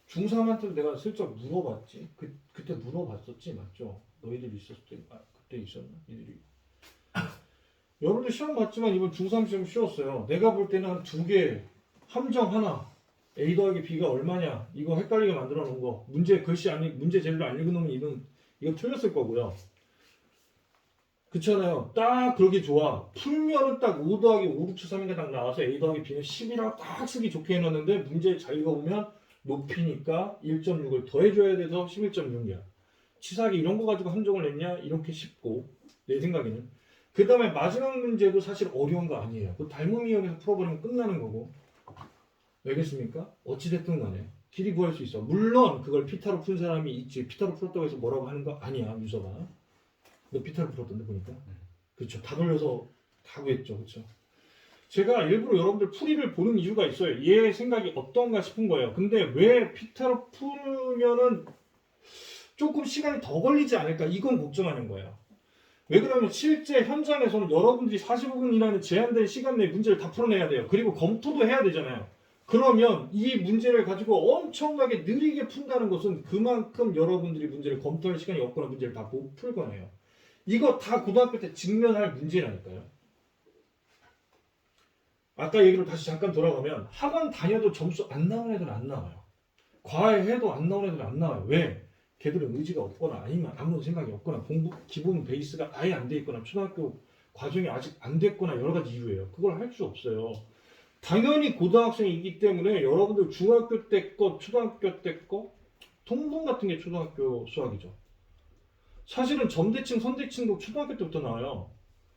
중3한테도 내가 슬쩍 물어봤지. 그때 물어봤었지, 맞죠? 너희들 있었을 때, 그때 있었나? 니들이. 여러분들 시험 봤지만 이번 중3 시험 쉬웠어요. 내가 볼 때는 한 2개, 함정 하나, A 더하기 B가 얼마냐, 이거 헷갈리게 만들어 놓은 거, 문제 글씨 문제 제대로 안 읽은 놈은 이거 틀렸을 거고요. 그렇잖아요. 딱 그러기 좋아. 풀면은 딱 5 더하기 5, 6, 7, 3인가 딱 나와서 A 더하기 B는 10이라고 딱 쓰기 좋게 해놨는데 문제 잘 읽어보면 높이니까 1.6을 더해줘야 돼서 11.6이야. 치사하게 이런 거 가지고 함정을 냈냐? 이렇게 쉽고 내 생각에는. 그 다음에 마지막 문제도 사실 어려운 거 아니에요. 그 닮음 이용해서 풀어버리면 끝나는 거고. 알겠습니까? 어찌됐든 간에 길이 구할 수 있어. 물론 그걸 피타로 푼 사람이 있지. 피타로 풀었다고 해서 뭐라고 하는 거 아니야, 유서가. 너 피타로 풀었던데 보니까. 그렇죠. 다 돌려서 다 구했죠. 그렇죠. 제가 일부러 여러분들 풀이를 보는 이유가 있어요. 얘 생각이 어떤가 싶은 거예요. 근데 왜 피타로 풀면은 조금 시간이 더 걸리지 않을까? 이건 걱정하는 거예요. 왜 그러면 실제 현장에서는 여러분들이 45분이라는 제한된 시간 내에 문제를 다 풀어내야 돼요. 그리고 검토도 해야 되잖아요. 그러면 이 문제를 가지고 엄청나게 느리게 푼다는 것은 그만큼 여러분들이 문제를 검토할 시간이 없거나 문제를 다 못 풀거나요. 이거 다 고등학교 때 직면할 문제라니까요. 아까 얘기로 다시 잠깐 돌아가면 학원 다녀도 점수 안 나오는 애들은 안 나와요. 과외해도 안 나오는 애들은 안 나와요. 왜? 걔들은 의지가 없거나 아니면 아무런 생각이 없거나 공부 기본 베이스가 아예 안 돼 있거나 초등학교 과정이 아직 안 됐거나 여러 가지 이유예요. 그걸 할 수 없어요. 당연히 고등학생이기 때문에 여러분들 중학교 때 거, 초등학교 때 거, 통분 같은 게 초등학교 수학이죠. 사실은 점대칭, 선대칭도 초등학교 때부터 나와요.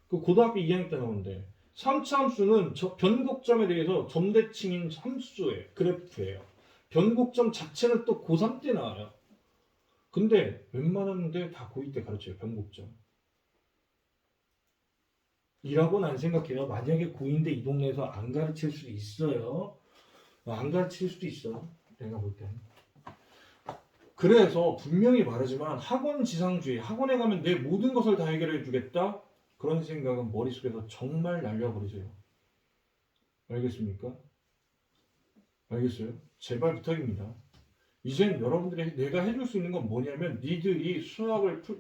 그 고등학교 2학년 때 나오는데 3차 함수는 변곡점에 대해서 점대칭인 함수예요. 그래프예요. 변곡점 자체는 또 고3 때 나와요. 근데 웬만한데 다 고2 때 가르쳐요. 변곡점. 이라고는 안 생각해요. 만약에 고2인데 이 동네에서 안 가르칠 수도 있어요. 안 가르칠 수도 있어. 내가 볼 때는. 그래서 분명히 말하지만 학원 지상주의, 학원에 가면 내 모든 것을 다 해결해 주겠다? 그런 생각은 머릿속에서 정말 날려버리세요. 알겠습니까? 알겠어요? 제발 부탁입니다. 이젠 여러분들이 내가 해줄 수 있는 건 뭐냐면 니들이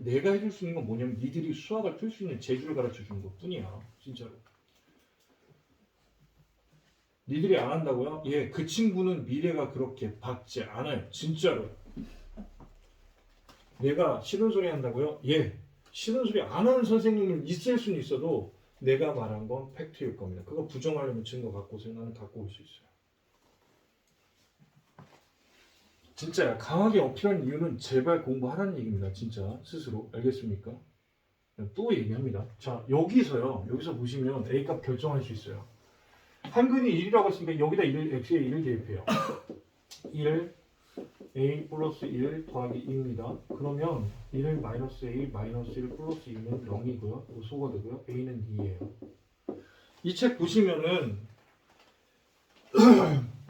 내가 해줄 수 있는 건 뭐냐면 니들이 수학을 풀 수 있는 재주를 가르쳐 주는 것 뿐이야. 진짜로. 니들이 안 한다고요? 예, 그 친구는 미래가 그렇게 밝지 않아요. 진짜로. 내가 싫은 소리 한다고요? 예, 싫은 소리 안 하는 선생님은 있을 수는 있어도 내가 말한 건 팩트일 겁니다. 그거 부정하려면 증거 갖고 오세요. 나는 갖고 올 수 있어요. 진짜 강하게 어필하는 이유는 제발 공부하라는 얘기입니다. 진짜 스스로. 알겠습니까? 또 얘기합니다. 자, 여기서 보시면 A값 결정할 수 있어요. 한근이 1이라고 했으니까 여기다 X에 1을 대입해요. 1 A 플러스 1 더하기 2입니다. 그러면 1 마이너스 A 마이너스 1 플러스 2는 0이고요. 소가 되고요. A는 2예요. 이 책 보시면은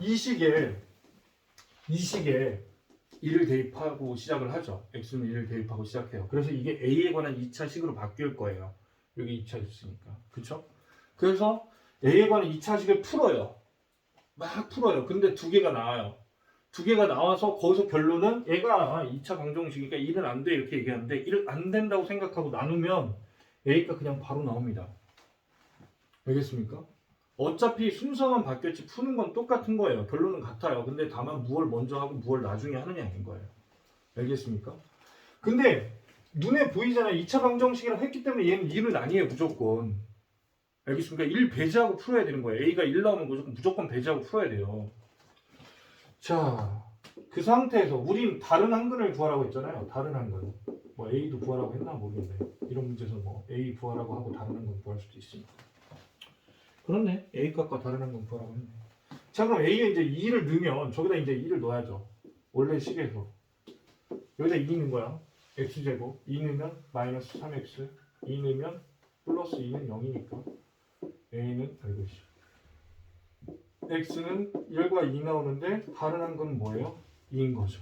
이 식에 1을 대입하고 시작을 하죠. X는 1을 대입하고 시작해요. 그래서 이게 A에 관한 2차 식으로 바뀔 거예요. 여기 2차 있으니까. 그쵸? 그래서 A에 관한 2차 식을 풀어요. 막 풀어요. 근데 2개가 나와요. 2개가 나와서 거기서 결론은 얘가 2차 방정식이니까 1은 안 돼 이렇게 얘기하는데 1은 안 된다고 생각하고 나누면 A가 그냥 바로 나옵니다. 알겠습니까? 어차피 순서만 바뀌었지 푸는 건 똑같은 거예요. 결론은 같아요. 근데 다만 무엇을 먼저 하고 무엇을 나중에 하느냐인 거예요. 알겠습니까? 근데 눈에 보이잖아요. 2차 방정식이라고 했기 때문에 얘는 1은 아니에요. 무조건. 알겠습니까? 1 배제하고 풀어야 되는 거예요. A가 1 나오면 무조건 배제하고 풀어야 돼요. 자, 그 상태에서 우린 다른 한근을 구하라고 했잖아요. 다른 한근. 뭐 A도 구하라고 했나 모르겠네. 이런 문제에서 뭐 A 구하라고 하고 다른 한근 구할 수도 있으니까. 그렇네. A 값과 다른 한근 구하라고 했네. 자, 그럼 A에 이제 2를 넣으면 저기다 이제 2를 넣어야죠. 원래 식에서. 여기다 2 넣는 거야. x제곱. 2 넣으면 마이너스 3x. 2 넣으면 플러스 2는 0이니까. A는 알고 있어. x는 1과 2 나오는데 다른 한근은 뭐예요? 2인 거죠.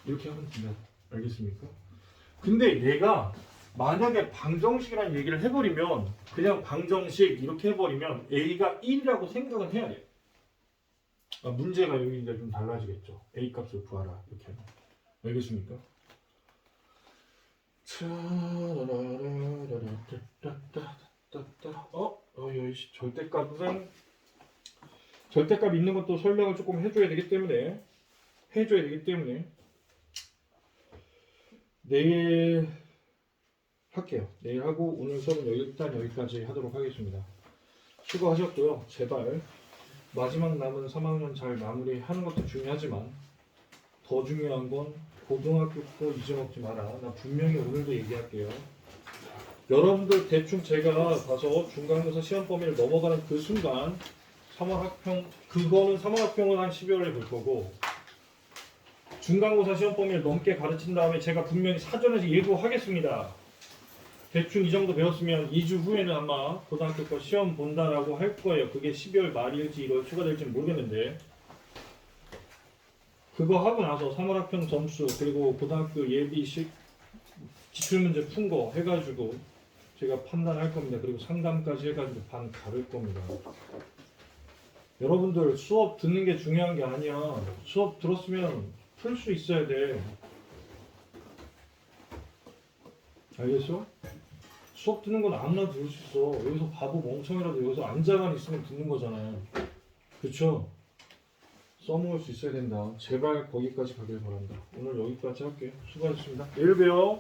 이렇게 하면 된다. 알겠습니까? 근데 얘가 만약에 방정식이라는 얘기를 해버리면 그냥 방정식 이렇게 해버리면 A가 1이라고 생각은 해야 돼. 문제가 여기 이제 좀 달라지겠죠. A 값을 구하라 이렇게 하면. 알겠습니까? 절대값 있는 것도 설명을 조금 해줘야 되기 때문에 내일 할게요. 내일 하고 오늘 수업은 일단 여기까지 하도록 하겠습니다. 수고하셨고요. 제발 마지막 남은 3학년 잘 마무리하는 것도 중요하지만 더 중요한 건 고등학교 거 잊어먹지 마라. 나 분명히 오늘도 얘기할게요. 여러분들 대충 제가 가서 중간고사 시험 범위를 넘어가는 그 순간 3월 학평 그거는 3월 학평은 한 12월에 볼 거고 중간고사 시험 범위를 넘게 가르친 다음에 제가 분명히 사전에서 예고하겠습니다. 대충 이 정도 배웠으면 2주 후에는 아마 고등학교 거 시험 본다라고 할 거예요. 그게 12월 말일지 1월 초가 될지 모르겠는데 그거 하고 나서 3월 학평 점수 그리고 고등학교 예비식 기출문제 푼 거 해가지고 제가 판단할 겁니다. 그리고 상담까지 해가지고 반 가를 겁니다. 여러분들 수업 듣는 게 중요한 게 아니야. 수업 들었으면 풀 수 있어야 돼. 알겠어? 수업 듣는 건 아무나 들을 수 있어. 여기서 바보 멍청이라도 여기서 앉아만 있으면 듣는 거잖아요. 그쵸? 써먹을 수 있어야 된다. 제발 거기까지 가길 바란다. 오늘 여기까지 할게요. 수고하셨습니다. 내일 봬요.